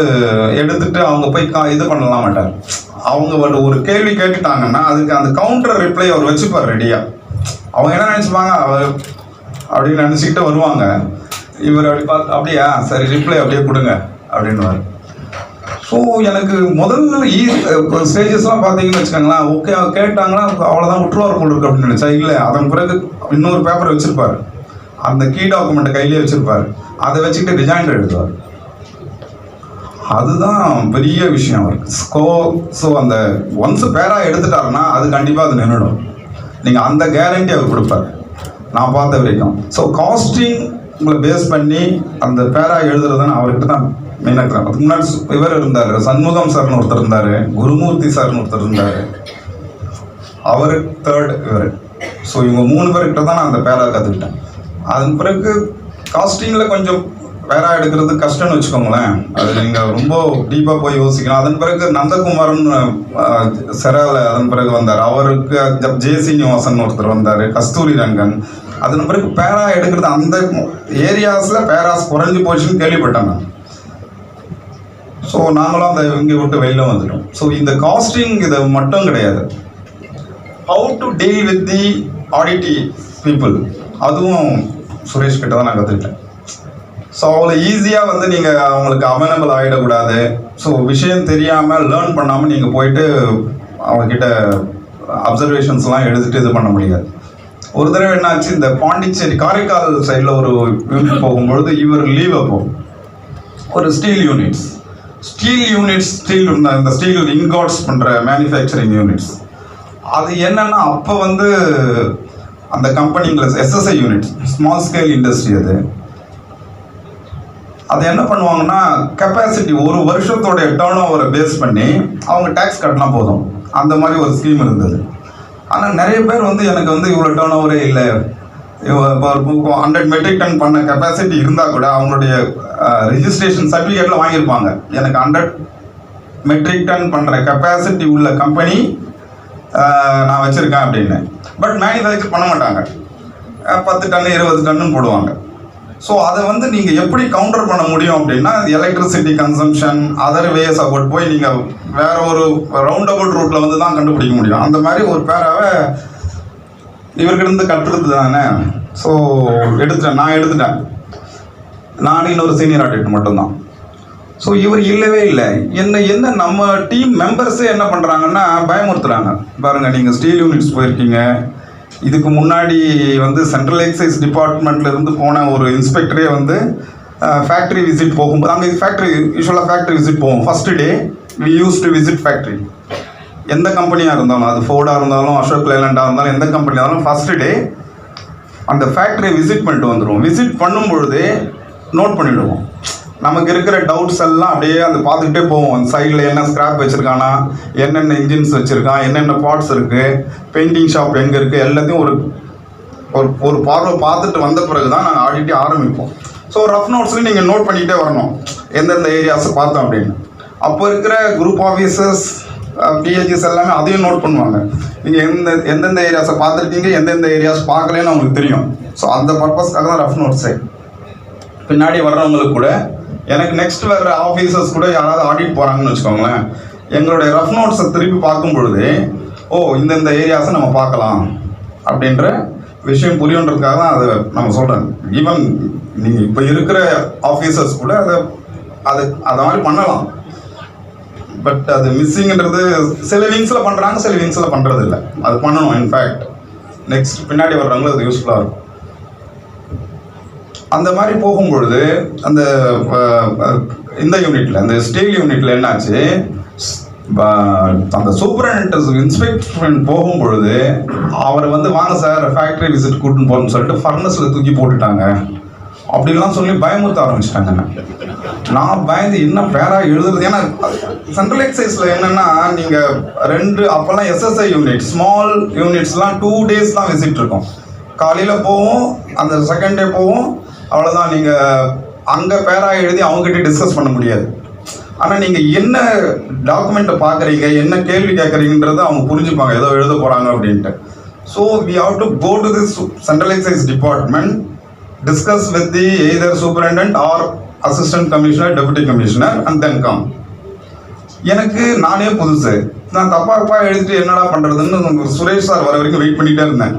எடுத்துட்டு அவங்க போய் இது பண்ணலாம் மாட்டார். அவங்க ஒரு கேள்வி கேட்டுட்டாங்கன்னா அதுக்கு அந்த கவுண்டர் ரிப்ளை அவர் வச்சுப்பார் ரெடியாக. அவங்க என்ன நினச்சிப்பாங்க, அவர் அப்படின்னு நினச்சிக்கிட்டு வருவாங்க. இவர் அப்படி பார்த்து அப்படியா சரி ரிப்ளை அப்படியே கொடுங்க அப்படின்னுவார். ஸோ எனக்கு முதல்ல ஸ்டேஜஸ்லாம் பார்த்தீங்கன்னு வச்சுக்கோங்களேன், ஓகே கேட்டாங்கன்னா அவ்வளோதான் விட்டுருவார் போல் இருக்கு அப்படின்னு நினச்சா. இல்லை, அதன் பிறகு இன்னொரு பேப்பர் வச்சுருப்பார், அந்த கீ டாக்குமெண்ட்டை கையிலே வச்சுருப்பார், அதை வச்சுக்கிட்டு ரிஜாயிண்டர் எழுதுவார். அதுதான் பெரிய விஷயம் அவருக்கு. ஸோ அந்த ஒன்ஸ் பேராக எடுத்துட்டாருன்னா அது கண்டிப்பாக அது நின்றுடும். நீங்கள் அந்த கேரண்டி அவர் கொடுப்பார் நான் பார்த்த வரைக்கும். ஸோ காஸ்டிங் உங்களை பேஸ் பண்ணி அந்த பேரா எழுதுறதுன்னு அவர்கிட்ட தான் மெயினாக. அதுக்கு முன்னாடி இவர் இருந்தார், சண்முகம் சார்னு ஒருத்தர் இருந்தார், குருமூர்த்தி சார்னு ஒருத்தர் இருந்தார், அவர் தேர்ட் இவர். ஸோ இவங்க 3 பேர்கிட்ட தான் நான் அந்த பேரா கற்றுக்கிட்டேன். அதன் பிறகு காஸ்டிங்கில் கொஞ்சம் பேரா எடுக்கிறது கஷ்டம்னு வச்சுக்கோங்களேன். அது நீங்கள் ரொம்ப டீப்பாக போய் யோசிக்கலாம். அதன் பிறகு நந்தகுமார்னு செராவில் அதன் பிறகு வந்தார், அவருக்கு ஜே சீனிவாசன் ஒருத்தர் வந்தார், கஸ்தூரி ரங்கன். அதன் பிறகு பேரா எடுக்கிறது அந்த ஏரியாஸில் பேராஸ் குறைஞ்சி போச்சுன்னு கேள்விப்பட்டேன் நான். ஸோ நாங்களும் அந்த இங்கே விட்டு வெளியில் வந்துட்டோம். ஸோ இந்த காஸ்டிங் இது மட்டும் கிடையாது, how to deal with the ஆடிட்டி people, அதுவும் சுரேஷ் கிட்ட தான் நான் கற்றுக்கிட்டேன். ஸோ அவ்வளோ ஈஸியாக வந்து நீங்கள் அவங்களுக்கு அவைலபிள் ஆகிடக்கூடாது. ஸோ விஷயம் தெரியாமல் லேர்ன் பண்ணாமல் நீங்கள் போயிட்டு அவங்கக்கிட்ட அப்சர்வேஷன்ஸ்லாம் எழுதிட்டு இது பண்ண முடியாது. ஒரு தடவை என்னாச்சு, இந்த பாண்டிச்சேரி காரைக்கால் சைடில் ஒரு யூனிட் போகும்பொழுது இவர் லீவ் அப்போ ஒரு ஸ்டீல் யூனிட்ஸ் இந்த ஸ்டீல் இன்காட்ஸ் பண்ணுற மேனுஃபேக்சரிங் யூனிட்ஸ். அது என்னென்னா அப்போ வந்து அந்த கம்பெனிங்களை SSI units small scale industry அது என்ன பண்ணுவாங்கன்னா கெப்பாசிட்டி ஒரு வருஷத்தோடைய டேர்ன் ஓவரை பேஸ் பண்ணி அவங்க டேக்ஸ் கட்டினா போதும், அந்த மாதிரி ஒரு ஸ்கீம் இருந்தது. ஆனால் நிறைய பேர் வந்து எனக்கு வந்து இவ்வளோ டேர்ன் ஓவரே இல்லை, 100 மெட்ரிக் டன் பண்ண கெப்பாசிட்டி இருந்தால் கூட அவங்களுடைய ரிஜிஸ்ட்ரேஷன் சர்டிஃபிகேட்டில் வாங்கியிருப்பாங்க எனக்கு 100 மெட்ரிக் டன் பண்ணுற கெப்பாசிட்டி உள்ள கம்பெனி நான் வச்சுருக்கேன் அப்படின்னு. பட் மேனுஃபேக்சர் பண்ண மாட்டாங்க, 10 டன் 20 டன்னு போடுவாங்க. ஸோ அதை வந்து நீங்கள் எப்படி கவுண்டர் பண்ண முடியும் அப்படின்னா, electricity consumption other ways about போய் நீங்கள் வேற ஒரு ரவுண்ட் அபவுட் ரூட்டில் வந்து தான் கண்டுபிடிக்க முடியும். அந்த மாதிரி ஒரு பேராவை இவர்கிட்ட கற்றுறது தானே. ஸோ நான் எடுத்துட்டேன், நான் இன்னொரு சீனியர் ஆடிட் மட்டும்தான். ஸோ இவர் இல்லவே இல்லை. என்ன நம்ம டீம் மெம்பர்ஸே என்ன பண்ணுறாங்கன்னா பயமுறுத்துறாங்க. பாருங்கள், நீங்கள் ஸ்டீல் யூனிட்ஸ் போயிருக்கீங்க, இதுக்கு முன்னாடி வந்து சென்ட்ரல் எக்ஸைஸ் டிபார்ட்மெண்ட்டில் இருந்து போன ஒரு இன்ஸ்பெக்டரே வந்து ஃபேக்ட்ரி விசிட் போகும்போது, அங்கே யூஸ்வலாக ஃபேக்ட்ரி விசிட் போவோம். First day we use to visit factory. எந்த கம்பெனியாக இருந்தாலும், அது ஃபோர்டாக இருந்தாலும் அசோக் லேலண்டாக இருந்தாலும் எந்த கம்பெனியாக இருந்தாலும் ஃபஸ்ட்டு டே அந்த ஃபேக்ட்ரியை விசிட் பண்ணிட்டு வந்துடுவோம். விசிட் பண்ணும்பொழுது நோட் பண்ணிவிடுவோம், நமக்கு இருக்கிற டவுட்ஸ் எல்லாம் அப்படியே அந்த பார்த்துக்கிட்டே போவோம். அந்த சைடில் என்ன ஸ்க்ராப் வச்சுருக்கானா, என்னென்ன இன்ஜின்ஸ் வச்சுருக்கான், என்னென்ன பார்ட்ஸ் இருக்குது, பெயிண்டிங் ஷாப் எங்கே இருக்குது, எல்லாத்தையும் ஒரு பார்வை பார்த்துட்டு வந்த பிறகு தான் நாங்கள் ஆடிட்டே ஆரம்பிப்போம். ஸோ ரஃப் நோட்ஸ்லையும் நீங்கள் நோட் பண்ணிக்கிட்டே வரணும் எந்தெந்த ஏரியாஸை பார்த்தோம் அப்படின்னு. அப்போ இருக்கிற குரூப் ஆஃபீஸர்ஸ் டிஹெச்எஸ் எல்லாமே அதையும் நோட் பண்ணுவாங்க. நீங்கள் எந்தெந்த ஏரியாஸை பார்த்துருக்கீங்க, எந்தெந்த ஏரியாஸ் பார்க்கலன்னு அவங்களுக்கு தெரியும். ஸோ அந்த பர்பஸ்க்காக தான் ரஃப் நோட்ஸு. பின்னாடி வர்றவங்களுக்கு கூட, எனக்கு நெக்ஸ்ட் வர்ற ஆஃபீஸர்ஸ் கூட யாராவது ஆடிட் போகிறாங்கன்னு வச்சுக்கோங்களேன், எங்களுடைய ரஃப் நோட்ஸை திருப்பி பார்க்கும் பொழுது இந்தந்த ஏரியாஸை நம்ம பார்க்கலாம் அப்படின்ற விஷயம் புரியுன்றதுக்காக தான் அதை நம்ம சொல்கிறேன். ஈவன் நீங்கள் இப்போ இருக்கிற ஆஃபீஸர்ஸ் கூட அதை மாதிரி பண்ணலாம். பட் அது மிஸ்ஸிங்கிறது சில விங்ஸில் பண்ணுறாங்க, சில விங்ஸில் பண்ணுறது இல்லை. அது பண்ணணும். இன்ஃபேக்ட் நெக்ஸ்ட் பின்னாடி வர்றவங்களுக்கு அது யூஸ்ஃபுல்லாக இருக்கும். அந்த மாதிரி போகும்பொழுது அந்த இந்த யூனிட்டில், அந்த ஸ்டீல் யூனிட்டில் என்னாச்சு, அந்த சூப்பரண்ட் இன்ஸ்பெக்ஷன் போகும்பொழுது அவர் வந்து வாங்க சார் ஃபேக்ட்ரி விசிட் கூட்டின்னு போகணும்னு சொல்லிட்டு ஃபர்னஸில் தூக்கி போட்டுட்டாங்க அப்படின்லாம் சொல்லி பயமுறுத்த ஆரம்பிச்சிட்டாங்க. நான் பயந்து என்ன பேரா எழுதுறது. ஏன்னா சென்ட்ரல் எக்ஸைஸில் என்னென்னா நீங்கள் 2 அப்போல்லாம் எஸ்எஸ்ஐ யூனிட் ஸ்மால் யூனிட்ஸ்லாம் 2 days தான் விசிட் இருக்கும். காலையில் போவோம், அந்த செகண்ட் டே போவோம், அவ்வளோதான். நீங்கள் அங்கே பேராக எழுதி அவங்ககிட்ட டிஸ்கஸ் பண்ண முடியாது. ஆனால் நீங்கள் என்ன டாக்குமெண்ட்டை பார்க்குறீங்க, என்ன கேள்வி கேட்குறீங்கன்றதை அவங்க புரிஞ்சுப்பாங்க ஏதோ எழுத போகிறாங்க அப்படின்ட்டு. So we have to go to this central excise department, discuss with the either superintendent or assistant commissioner, deputy commissioner and then come. எனக்கு நானே புதுசு, நான் தப்பாக எழுதிட்டு என்னடா பண்ணுறதுன்னு சுரேஷ் சார் வர வரைக்கும் வெயிட் பண்ணிகிட்டே இருந்தேன்.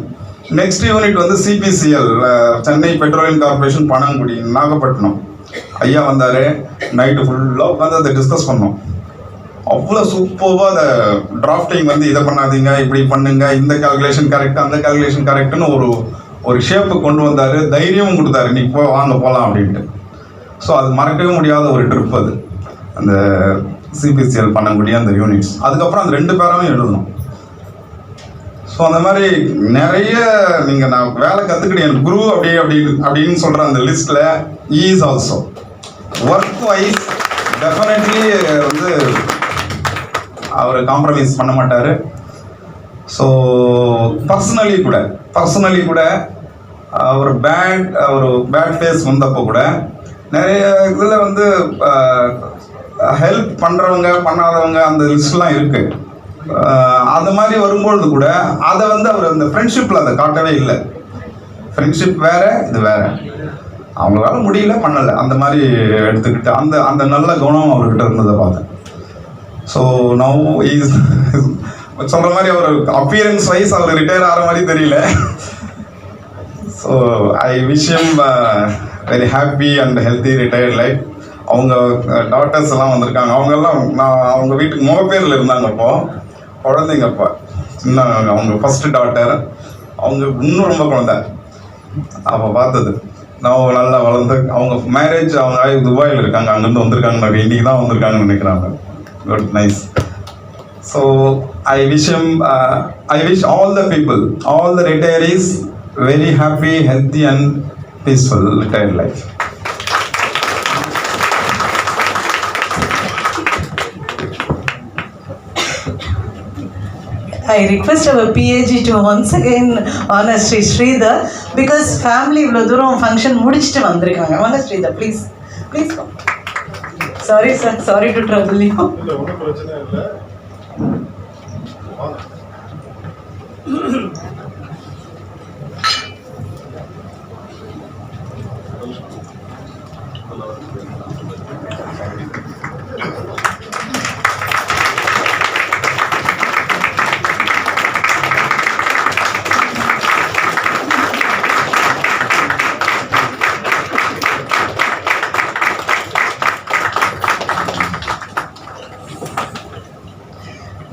நெக்ஸ்ட் யூனிட் வந்து CPCL, Chennai petroleum corporation, Panangudi, Nagapattinam. ஐயா வந்தார், நைட்டு ஃபுல்லாக உட்காந்து அதை டிஸ்கஸ் பண்ணோம். அவ்வளோ சூப்பராக அதை டிராஃப்டிங் வந்து இதை பண்ணாதீங்க, இப்படி பண்ணுங்க, இந்த கால்குலேஷன் கரெக்ட், அந்த கால்குலேஷன் கரெக்டுன்னு ஒரு ஷேப்பு கொண்டு வந்தார். தைரியமும் கொடுத்தாரு, நீ போ வாங்க போகலாம் அப்படின்ட்டு. ஸோ அது மறக்கவே முடியாத ஒரு ட்ரிப் அது, அந்த சிபிசிஎல் பண்ணக்கூடிய அந்த யூனிட்ஸ். அதுக்கப்புறம் அந்த 2 பேராகவும் எழுதணும். ஸோ அந்த மாதிரி நிறைய நீங்கள் நான் வேலை கற்றுக்கிட்டேன். எனக்கு குரு அப்படின்னு சொல்கிற அந்த லிஸ்ட்டில் is also work wise definitely வந்து அவர் காம்ப்ரமைஸ் பண்ண மாட்டார். ஸோ பர்சனலி கூட அவர் பேட் ஃபேஸ் வந்தப்போ கூட நிறைய இதில் வந்து ஹெல்ப் பண்ணுறவங்க பண்ணாதவங்க அந்த லிஸ்ட்லாம் இருக்குது. அந்த மாதிரி வரும்பொழுது கூட அதை வந்து அவர் அந்த ஃப்ரெண்ட்ஷிப்பில் அதை காட்டவே இல்லை. ஃப்ரெண்ட்ஷிப் வேறு, இது வேறு. அவங்களால முடியல, பண்ணலை, அந்த மாதிரி எடுத்துக்கிட்டு அந்த நல்ல குணம் அவர்கிட்ட இருந்ததை பார்த்தேன். ஸோ நவ் இஸ் சொல்கிற மாதிரி அவர் அப்பியரன்ஸ் வைஸ் அவர் ரிட்டையர் ஆகிற மாதிரி தெரியல. So I wish him very happy and healthy retired life. அவங்க டாட்டர்ஸ் எல்லாம் வந்திருக்காங்க. அவங்க வீட்டுக்கு முகப்பேரில் இருந்தாங்க. அப்போது குழந்தைங்க, அப்போ சின்ன அவங்க ஃபஸ்ட்டு டாட்டர், அவங்க இன்னும் ரொம்ப குழந்தை அப்போ பார்த்தது. நான் நல்லா வளர்ந்து அவங்க மேரேஜ், அவங்க துபாயில் இருக்காங்க, அங்கேருந்து வந்திருக்காங்க, இன்றைக்கி தான் வந்திருக்காங்கன்னு நினைக்கிறாங்க. Good, nice. So I wish all the people, all the retirees very happy, healthy and peaceful retired life. I request our PAG to once again honor Sri Sridhar because family இவ்வளோ தூரம் ஃபங்க்ஷன் முடிச்சுட்டு வந்திருக்காங்க. வாங்க Sridhar, please come. Sorry sir, sorry to trouble you. ஒன்றும் பிரச்சனை இல்லை.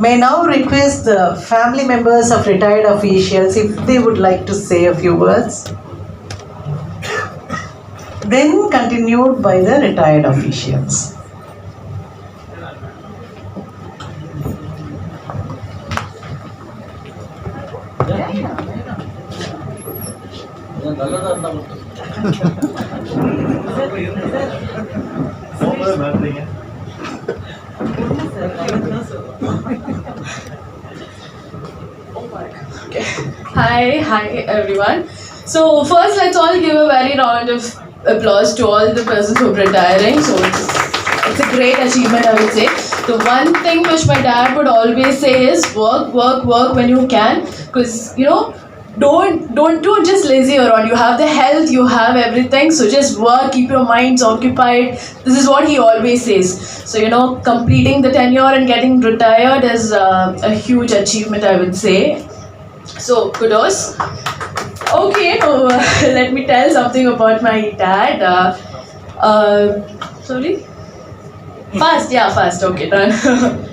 May now request the family members of retired officials if they would like to say a few words. Then continued by the retired officials. Hi everyone. So first let's all give a very round of applause to all the persons who are retiring. So it's a great achievement, I would say. The one thing which my dad would always say is work when you can, because you know, don't just lazy around. You have the health, you have everything, so just work, keep your minds occupied. This is what he always says. So you know, completing the tenure and getting retired is a huge achievement, I would say. So kudos. Okay, let me tell something about my dad. Sorry? Fast, okay, done.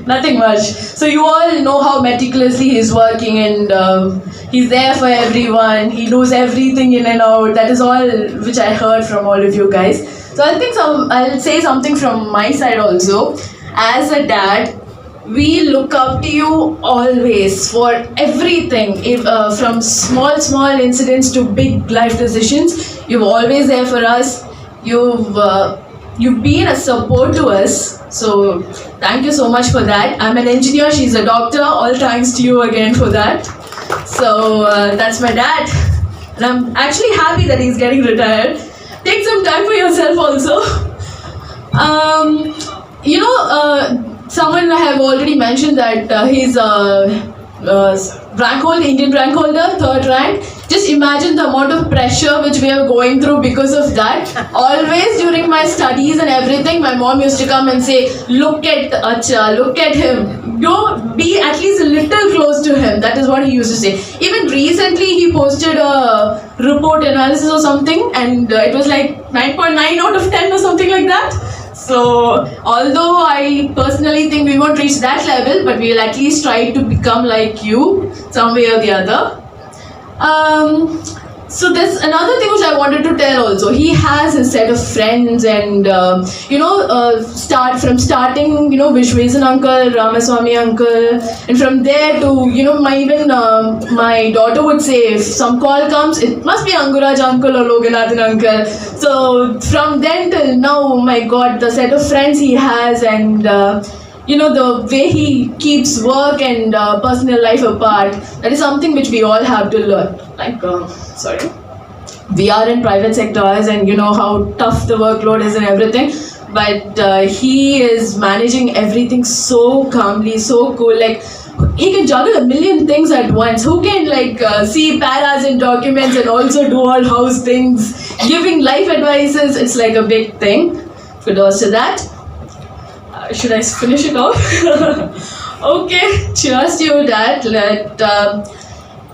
Nothing much. So you all know how meticulously he's working, and he's there for everyone. He knows everything in and out. That is all which I heard from all of you guys. So I'll say something from my side also. As a dad, we look up to you always for everything, from small incidents to big life decisions. You're always there for us. You've been a support to us, so thank you so much for that. I'm an engineer, she's a doctor. All thanks to you again for that. So that's my dad, and I'm actually happy that he's getting retired. take some time for yourself also. Someone I have already mentioned that he's rank holder, Indian rank holder, 3rd rank. Just imagine the amount of pressure which we are going through because of that. Always during my studies and everything, my mom used to come and say, look at Acha, look at him. Be at least a little close to him. That is what he used to say. Even recently he posted a report analysis or something and it was like 9.9 out of 10 or something like that. So, although I personally think we won't reach that level, but we'll at least try to become like you, some way or the other. So there's another thing which I wanted to tell also. He has his set of friends and, starting, Vishwesan uncle, Ramaswamy uncle, and from there to, my daughter would say, if some call comes, it must be Anguraj uncle or Loganathan uncle. So from then till now, oh my God, the set of friends he has and, the way he keeps work and personal life apart, that is something which we all have to learn. We are in private sectors and you know how tough the workload is and everything. But he is managing everything so calmly, so cool. Like, he can juggle a million things at once. Who can see paras and documents and also do all house things, giving life advices? It's like a big thing. Kudos to that. Should I finish it off? Okay, cheers to you, Dad.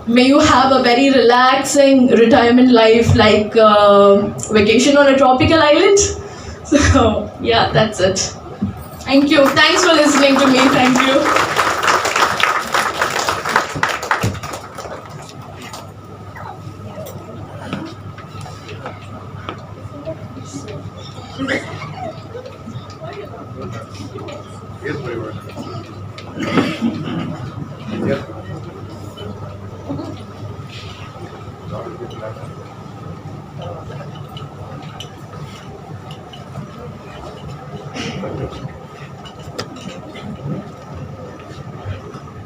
May you have a very relaxing retirement life, like vacation on a tropical island. So, yeah, that's it. Thank you. Thanks for listening to me. Thank you.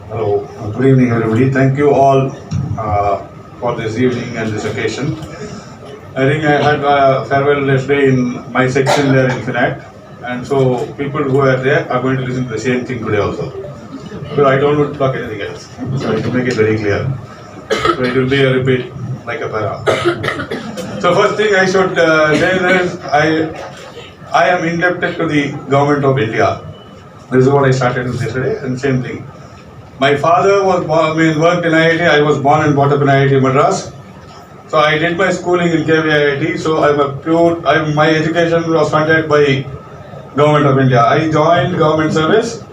Hello, good evening everybody. Thank you all for this evening and this occasion. I think I had a farewell yesterday in my section there in FINAC, and so people who are there are going to listen to the same thing today also. Because I don't want to talk anything else, so to make it very clear. So it will be a repeat like a para. So first thing I should say is I am indebted to the government of India. This is what I started with yesterday, and same thing. My father was worked in IIT. I was born and brought up in IIT Madras. So I did my schooling in KVIT. So my education was funded by Government of India. I joined government service,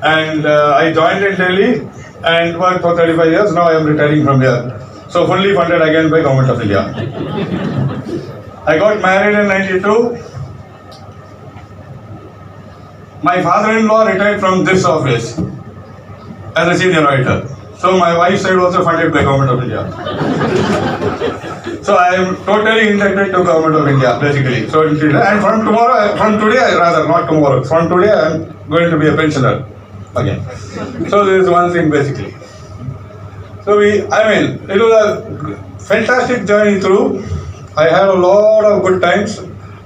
and I joined in Delhi and worked for 35 years. Now I am retiring from here. So fully funded again by Government of India. I got married in 92. My father-in-law retired from this office as a senior auditor. So my wife's side also funded by Government of India. So I am totally indebted to Government of India, basically. So and from today, I am going to be a pensioner again. So this is one thing basically. So it was a fantastic journey through. I had a lot of good times,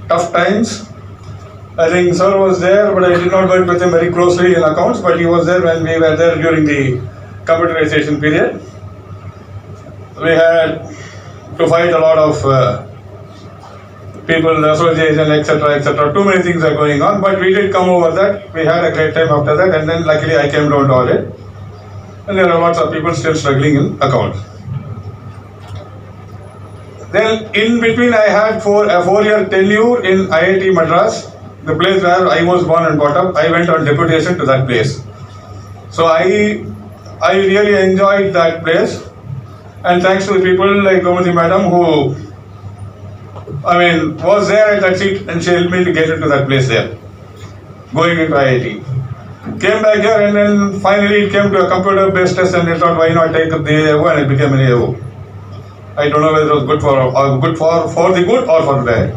tough times. I think Sir was there, but I did not work with him very closely in accounts, but he was there when we were there during the computerization period. We had to fight a lot of people, association, etc. Too many things are going on, but we did come over that. We had a great time after that, and then luckily I came down to audit. And there are lots of people still struggling in accounts. Then in between I had a 4-year tenure in IIT Madras, the place where I was born and brought up. I went on deputation to that place. So I really enjoyed that place, and thanks to the people like Gomati Madam who was there at that seat, and she helped me to get into that place there, going into IIT. Came back here, and then finally it came to a computer-based test, and I thought, why not take up the AO, and I became an AO. I don't know whether it was good for the good or for the bad.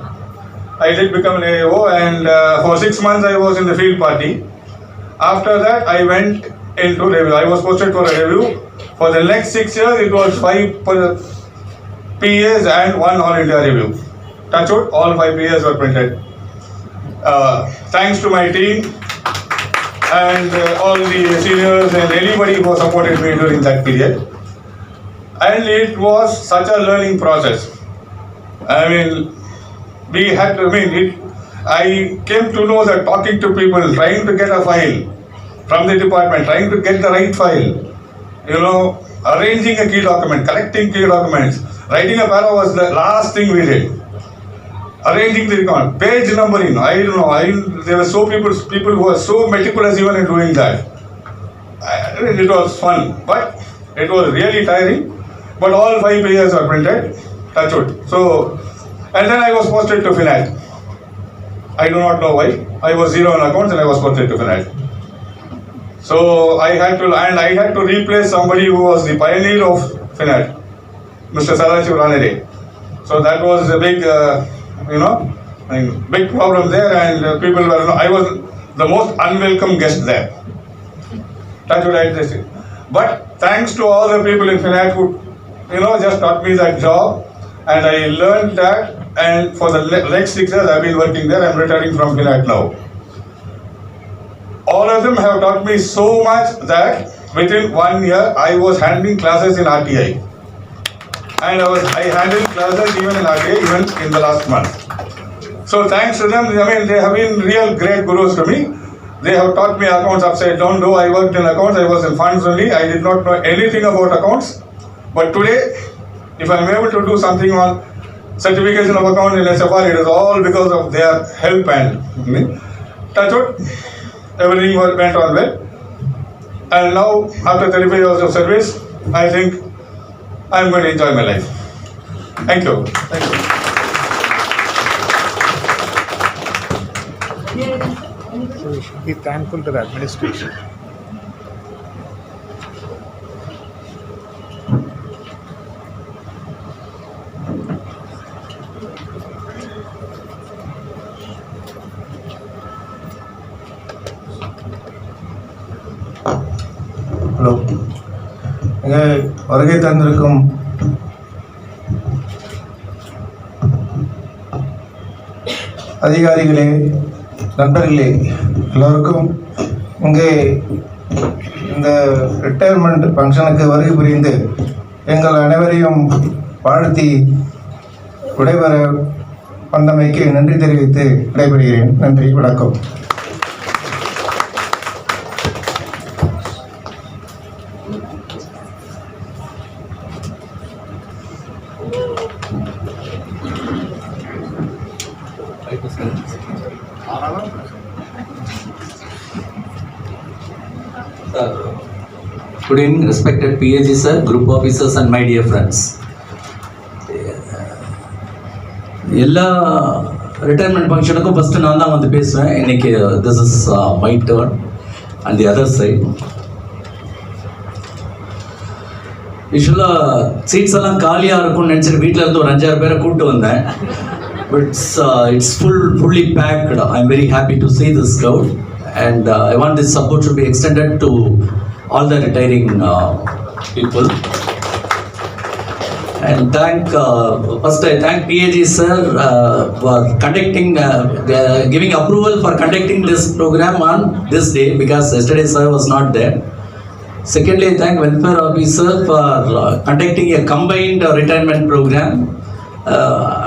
I did become an AO, and for 6 months I was in the field party. After that, I went into review. I was posted for a review. For the next 6 years, it was 5 PAs and 1 All India review. touch wood, all 5 years were printed. Thanks to my team and all the seniors and anybody who supported me during that period. And it was such a learning process. I mean, we had to, I came to know that talking to people, trying to get a file from the department, trying to get the right file, arranging a key document, collecting key documents, writing a para was the last thing we did. Arranging the record, page numbering, I don't know, there were so people who were so meticulous even in doing that. It was fun, but it was really tiring. But all 5 pages were printed, touch wood. So, and then I was posted to Finat. I do not know why. I was 0 on accounts and I was posted to Finat. So I had to replace somebody who was the pioneer of Finat, Mr. Sadachiv Ranade. So that was a big, big problem there, and people were. I was the most unwelcome guest there. Touch wood, I just. But thanks to all the people in Finat who, just taught me that job, and I learned that. And for the next 6 years, I've been working there. I'm retiring from Finat now. All of them have taught me so much that within 1 year, I was handling classes in RTI. And I handled classes even in RTI, even in the last month. So thanks to them, they have been real great gurus to me. They have taught me accounts upside down. Though I worked in accounts, I was in funds only. I did not know anything about accounts. But today, if I'm able to do something on certification of account in SFR, it is all because of their help and touch wood, everything went on well. And now, after 35 years of service, I think I'm going to enjoy my life. Thank you. Thank you. So we should be thankful to the administration. Hello, இங்கே வருகை தந்திருக்கும் அதிகாரிகளே, நண்பர்களே, எல்லோருக்கும் இங்கே இந்த retirement ஃபங்க்ஷனுக்கு வருகை புரிந்து எங்கள் அனைவரையும் வாழ்த்தி விடைபெற வந்தமைக்கு நன்றி தெரிவித்து விடைபெறுகிறேன். நன்றி, வணக்கம். Good evening, respected PAG sir, group officers and my dear friends. எல்லா ரிட்டையர்மெண்ட் ஃபங்க்ஷனுக்கும் ஃபஸ்ட்டு நான் தான் வந்து பேசுவேன். இன்னைக்கு this is my turn and the other side. யூஸ்வலாக சீட்ஸ் எல்லாம் காலியாக இருக்கும்னு நினச்சிட்டு வீட்டில் இருந்து ஒரு 5-6 பேரை கூப்பிட்டு வந்தேன். But it's fully packed. I'm very happy to see this crowd, and I want this support to be extended to all the retiring people. And first I thank PAG sir for conducting, giving approval for conducting this program on this day, because yesterday sir was not there. Secondly, I thank welfare officer for conducting a combined retirement program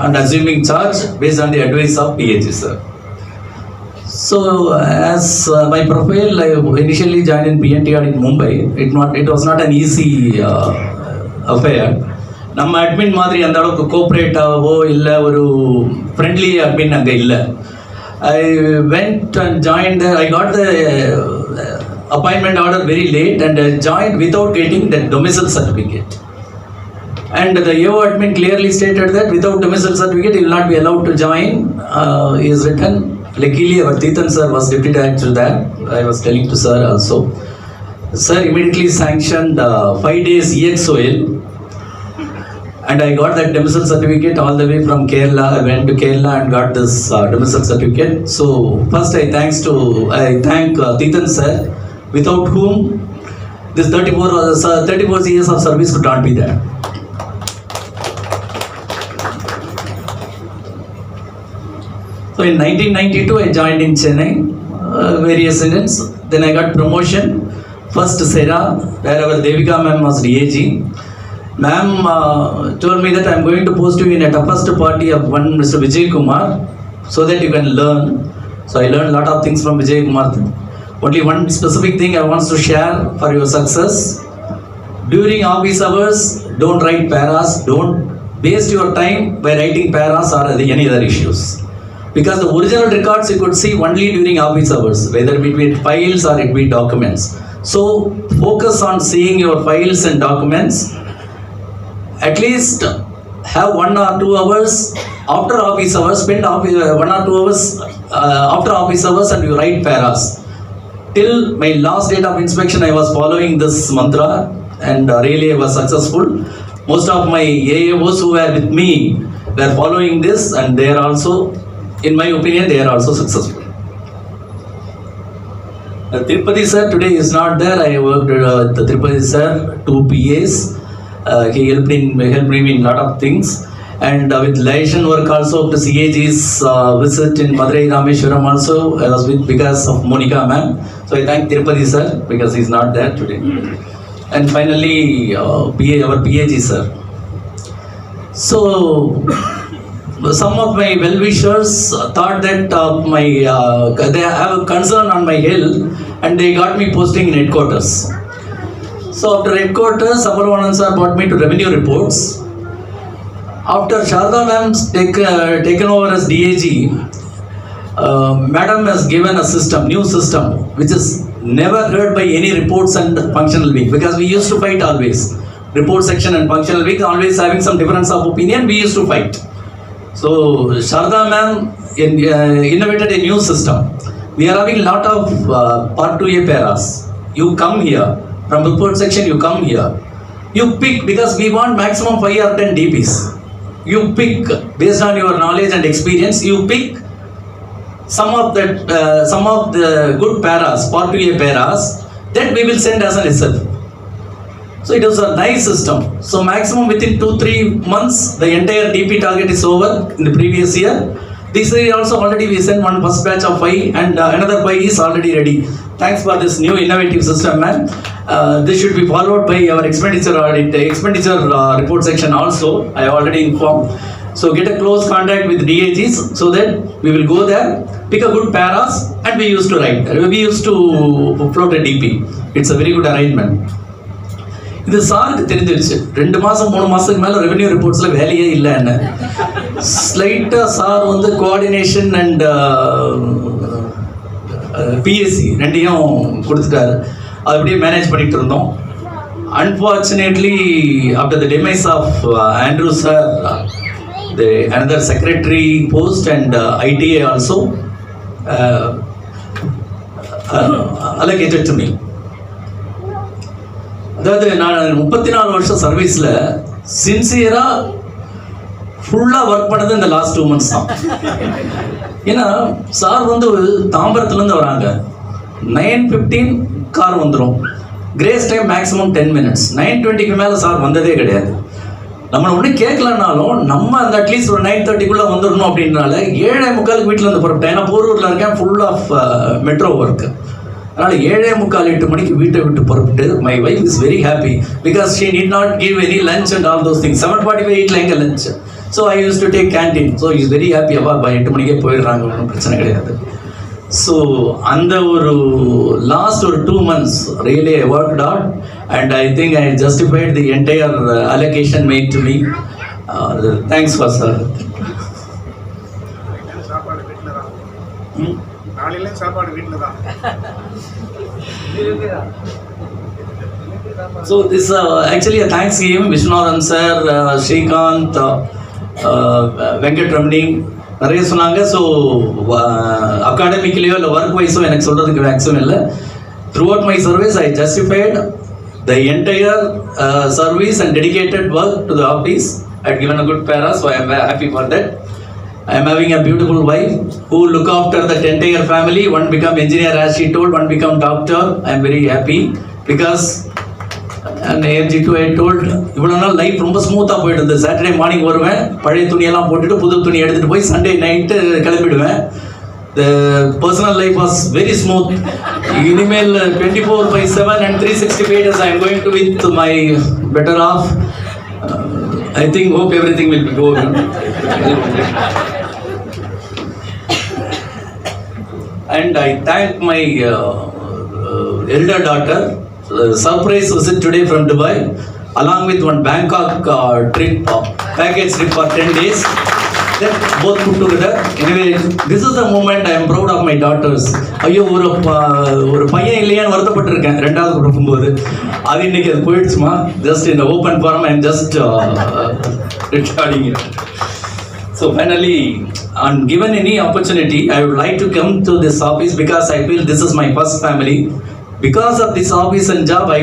and assuming charge based on the advice of PAG sir. So, as my profile, I initially joined in PNTR in Mumbai. It was not an easy affair. நம்ம admin மாதிரி அந்த அளவுக்கு கோஆப்ரேட்டாவோ இல்லை ஒரு friendly admin அங்கே இல்லை. I went and joined. I got the appointment order very late and joined without getting the domicile certificate. And the AO admin clearly stated that without domicile certificate, you will not be allowed to join. He is written. Luckily, our Titan sir was deputy director there. I was telling to sir also. Sir immediately sanctioned 5 days EXOL. And I got that domicile certificate all the way from Kerala. I went to Kerala and got this domicile certificate. So first I thank Titan sir, without whom this 34 years of service could not be there. So in 1992, I joined in Chennai, various incidents. Then I got promotion. First Sera, wherever Devika ma'am was DAG. Ma'am told me that I'm going to post you in a toughest party of one Mr. Vijay Kumar, so that you can learn. So I learned a lot of things from Vijay Kumar. Only one specific thing I want to share for your success. During office hours, don't write paras. Don't waste your time by writing paras or any other issues. Because the original records you could see only during office hours, whether it be files or it be documents. So focus on seeing your files and documents. At least have 1 or 2 hours after office hours, spend 1 or 2 hours after office hours and you write paras. Till my last date of inspection, I was following this mantra and really I was successful. Most of my AAOs who were with me were following this and they are also, in my opinion, they are also successful. Tirupati sir today is not there. I worked with Tirupati sir, 2 PAs. He helped me in lot of things. And with liaison work also of the CAG's visit in Madurai Rameshwaram also, I was with because of Monica ma'am. So I thank Tirupati sir because he's not there today. And finally, our PAG sir. So some of my well-wishers thought that they have a concern on my health and they got me posting in headquarters. So after headquarters, Aparvanand sir brought me to revenue reports. After Sharda ma'am taken over as DAG, Madam has given a system, new system, which is never heard by any reports and functional week, because we used to fight always. Report section and functional week always having some difference of opinion, we used to fight. So Sharda ma'am innovated a new system. We are having a lot of Part 2A paras. You come here, from report section you come here. You pick, because we want maximum 5 or 10 DPs. You pick based on your knowledge and experience. You pick some of the good paras, Part 2A paras, that we will send as an SL. So it was a nice system. So maximum within 2-3 months, the entire DP target is over in the previous year. This year also already we sent one first batch of 5 and another 5 is already ready. Thanks for this new innovative system, man. This should be followed by our expenditure audit, report section also, I already informed. So get a close contact with DAGs so that we will go there, pick a good paras and we used to write. We used to float a DP. It's a very good arrangement. இது சாருக்கு தெரிஞ்சிருச்சு 2 மாசம் 3 மாசத்துக்கு மேல revenue ரிப்போர்ட்ஸ்ல வேலையே இல்லைன்னு. ஸ்லைட்டா sir வந்து coordination and BSc ரெண்டையும் கொடுத்துட்டாரு. அது அப்படியே மேனேஜ் பண்ணிட்டு இருந்தோம். Unfortunately, after the demise of Andrew sir, another secretary post and ITA also allocated to me. அதாவது நான் 34 வருஷம் சர்வீஸில் சின்சியராக ஃபுல்லாக ஒர்க் பண்ணது இந்த லாஸ்ட் 2 months தான். ஏன்னா சார் வந்து தாம்பரத்துலேருந்து வராங்க, 9:15 கார் வந்துடும், கிரேஸ் டைம் மேக்ஸிமம் 10 minutes, 9:20க்கு மேலே சார் வந்ததே கிடையாது. நம்மளை ஒன்றும் கேட்கலனாலும் நம்ம அந்த அட்லீஸ்ட் ஒரு 9:30க்குள்ளே வந்துடணும் அப்படின்னால 7:45 வீட்டில் இருந்து புறப்பட்டேன். ஏன்னா போரூரில் இருக்கேன், ஃபுல் ஆஃப் மெட்ரோ ஒர்க்கு. அதனால் 7:45-8 மணிக்கு வீட்டை விட்டு புறப்பட்டு, my wife is very happy because she need not give any lunch and all those things. 7:45 வீட்டில் எங்கே lunch? So I use to take canteen. So is very happy. அப்பா 8 மணிக்கே போயிடுறாங்க, ஒன்றும் பிரச்சனை கிடையாது. ஸோ அந்த ஒரு லாஸ்ட் ஒரு 2 months really I worked out and I think I justified the entire allocation made to me. Thanks for sir. சாப்பாடு வீட்டில் தான், காலையில சாப்பாடு வீட்டில் தான். So this actually a thanks to him, Vishwanathan sir, Srikanth, Venkat Ramani நிறைய சொன்னாங்க. So அகாடமிக்லேயோ இல்லை ஒர்க் வைஸோ எனக்கு சொல்கிறதுக்கு மேக்ஸிமம் இல்லை. Throughout my service I justified the entire service and dedicated work to the office. I have given a good para, so I am happy for that. I am having a beautiful wife who look after that entire family. One become engineer as she told, one become doctor. I am very happy because and AMG2 I told இவ்வளோ நாள் life ரொம்ப ஸ்மூத்தாக போயிட்டு இருந்தது. Saturday morning வருவேன், பழைய துணியெல்லாம் போட்டுட்டு புது துணி எடுத்துகிட்டு போய் சண்டே நைட்டு கிளம்பிடுவேன். The personal life was very smooth. இனிமேல் 24/7 and 365 days I am going to with my better half. I think hope everything will be good. And I thank my elder daughter. Surprise visit today from Dubai, along with one Bangkok trip, package trip for 10 days. Then both put together. Anyway, this is the moment I am proud of my daughters. ஐயோ ஒரு பையன் இல்லையான்னு வருத்தப்பட்டிருக்கேன் ரெண்டாவது கொடுக்கும்போது. அது இன்னைக்கு அது போயிடுச்சுமா. Just in the open forum I am just recording it. So finally, on given any opportunity, I would like to come to this office because I feel this is my first family. Because of this office and job, I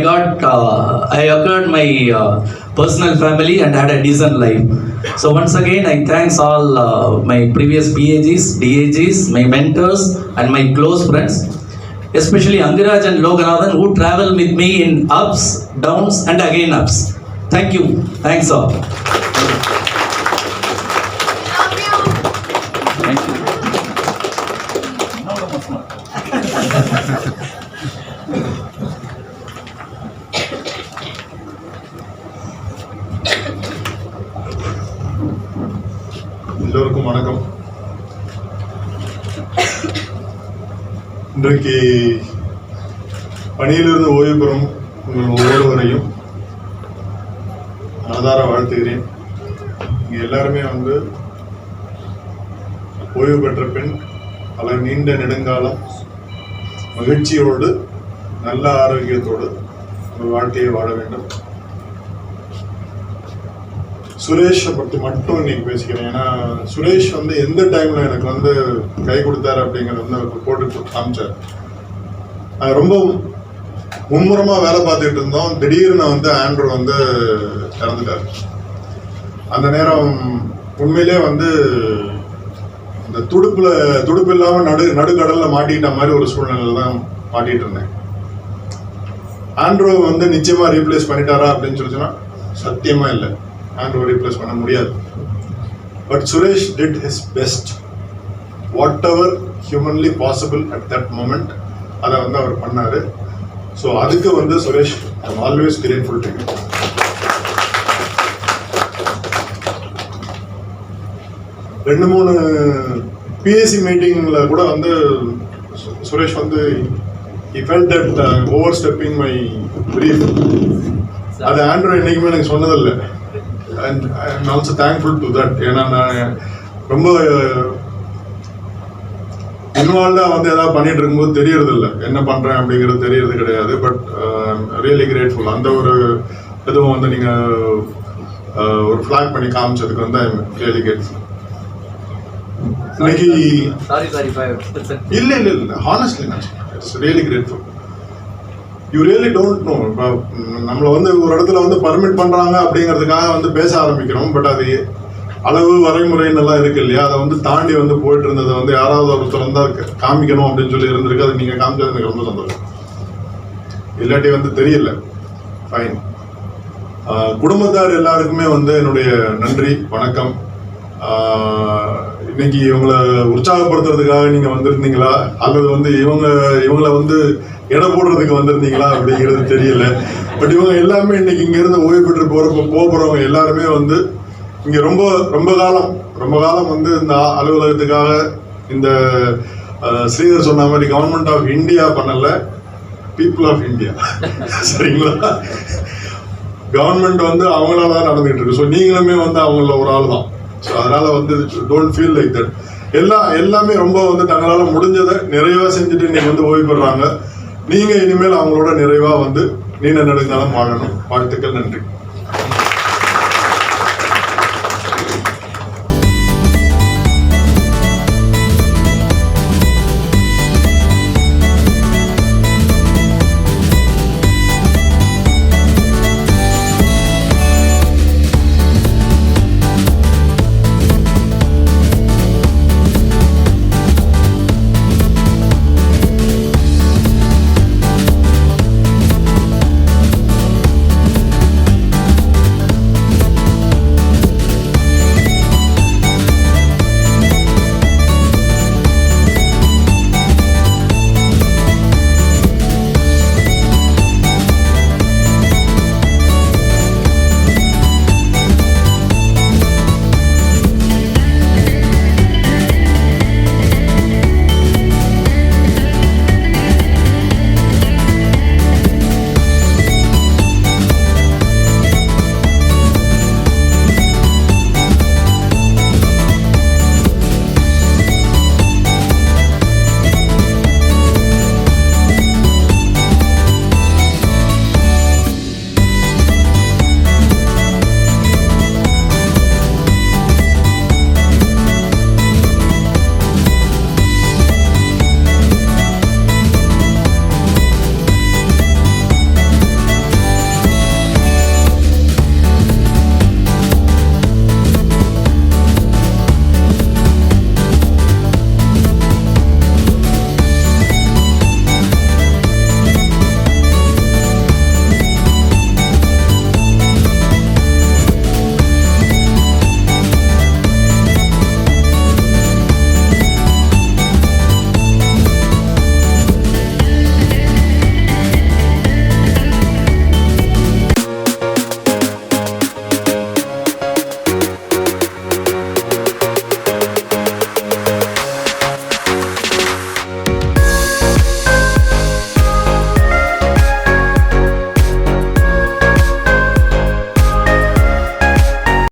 acquired my personal family and had a decent life. So once again, I thanks all my previous PAGs, DAGs, my mentors and my close friends, especially Angiraj and Loganathan, who travel with me in ups, downs and again ups. Thank you. Thanks all. Thank you. எல்லோருக்கும் வணக்கம். இன்றைக்கு பணியிலிருந்து ஓய்வு பெறும் உங்கள் ஒவ்வொருவரையும் மனதார வாழ்த்துகிறேன். இங்கே எல்லாருமே ஓய்வு பெற்ற பின் பல நீண்ட நெடுங்காலம் மகிழ்ச்சியோடு நல்ல ஆரோக்கியத்தோடு ஒரு வாழ்க்கையை வாழ வேண்டும். சுரேஷை பற்றி மட்டும் இன்னைக்கு பேசிக்கிறேன். ஏன்னா சுரேஷ் எந்த டைம்ல எனக்கு கை கொடுத்தாரு அப்படிங்கிறது அவர் போட்டு காமிச்சார். அது ரொம்ப மும்முரமா வேலை பார்த்துட்டு இருந்தோம். திடீர்னு ஆண்ட்ரூ இறந்துட்டார். அந்த நேரம் உண்மையிலே இந்த துடுப்பு இல்லாம நடுக்கடல்ல மாட்டிக்கிட்ட மாதிரி ஒரு சூழ்நிலையில தான் மாட்டிட்டு இருந்தேன். ஆண்ட்ரூ நிச்சயமா ரீப்ளேஸ் பண்ணிட்டாரா அப்படின்னு சொல்லிச்சுன்னா சத்தியமா இல்லை. ஆண்ட்ரூ ரீப்ளேஸ் பண்ண முடியாது. But Suresh did his best, what ever humanly possible at that moment அதை அவர் பண்ணாரு. ஸோ அதுக்கு Suresh I am always grateful to you. ரெண்டு மூணு பிஎஸ்சி மீட்டிங்ல கூட Suresh he felt that overstepping my brief. அது ஆண்ட்ரூ என்னைக்குமே எனக்கு சொன்னதில்லை. and I am also thankful to that. ஏன்னா நான் ரொம்ப இன்வால்வ்டா ஏதாவது பண்ணிட்டு இருக்கும்போது தெரியறது இல்லை, என்ன பண்றேன் அப்படிங்கிறது தெரியறது கிடையாது. But really grateful. அந்த ஒரு இதுவும் நீங்க ஒரு ஃபிளாக் பண்ணி காமிச்சதுக்கு ஐ எம் ரியலி கிரேட்ஃபுல். இன்னைக்கு இல்ல ஹானஸ்ட்லி நான் it's really grateful. You really don't know. நம்மளை ஒரு இடத்துல பர்மிட் பண்றாங்க அப்படிங்கிறதுக்காக பேச ஆரம்பிக்கிறோம். பட் அது அளவு வரைமுறைன்னு எல்லாம் இருக்கு இல்லையா, அதை தாண்டி போயிட்டு இருந்ததை யாராவது ஒருத்தர் காமிக்கணும் அப்படின்னு சொல்லி இருந்திருக்கு. அது நீங்க காமிச்சது எனக்கு ரொம்ப சந்தோஷம். இல்லாட்டி தெரியல. ஃபைன். குடும்பத்தார் எல்லாருக்குமே என்னுடைய நன்றி, வணக்கம். இன்னைக்கு இவங்களை உற்சாகப்படுத்துறதுக்காக நீங்க வந்திருந்தீங்களா அல்லது இவங்களை எடை போடுறதுக்கு வந்திருந்தீங்களா அப்படிங்கிறது தெரியல. பட் இவங்க எல்லாமே இன்னைக்கு இங்க இருந்து ஓய்வு பெற்று போறவங்க எல்லாருமே இங்க ரொம்ப ரொம்ப காலம் இந்த அலுவலகத்துக்காக இந்த ஸ்ரீதர் சொன்ன மாதிரி கவர்மெண்ட் ஆஃப் இந்தியா பண்ணல, பீப்புள் ஆஃப் இந்தியா. சரிங்களா? கவர்மெண்ட் அவங்களால தான் நடந்துகிட்டு இருக்கு. ஸோ நீங்களுமே அவங்கள ஒரு ஆள் தான். ஸோ அதனால டோன்ட் ஃபீல் லைக் தட். எல்லாமே ரொம்ப தங்களால முடிஞ்சதை நிறைவா செஞ்சுட்டு இன்னைக்கு ஓய்வு பெறாங்க. நீங்க இனிமேல் அவங்களோட நிறைவா நீண்ட நெடுங்காலம் வாழணும். வாழ்த்துக்கள். நன்றி.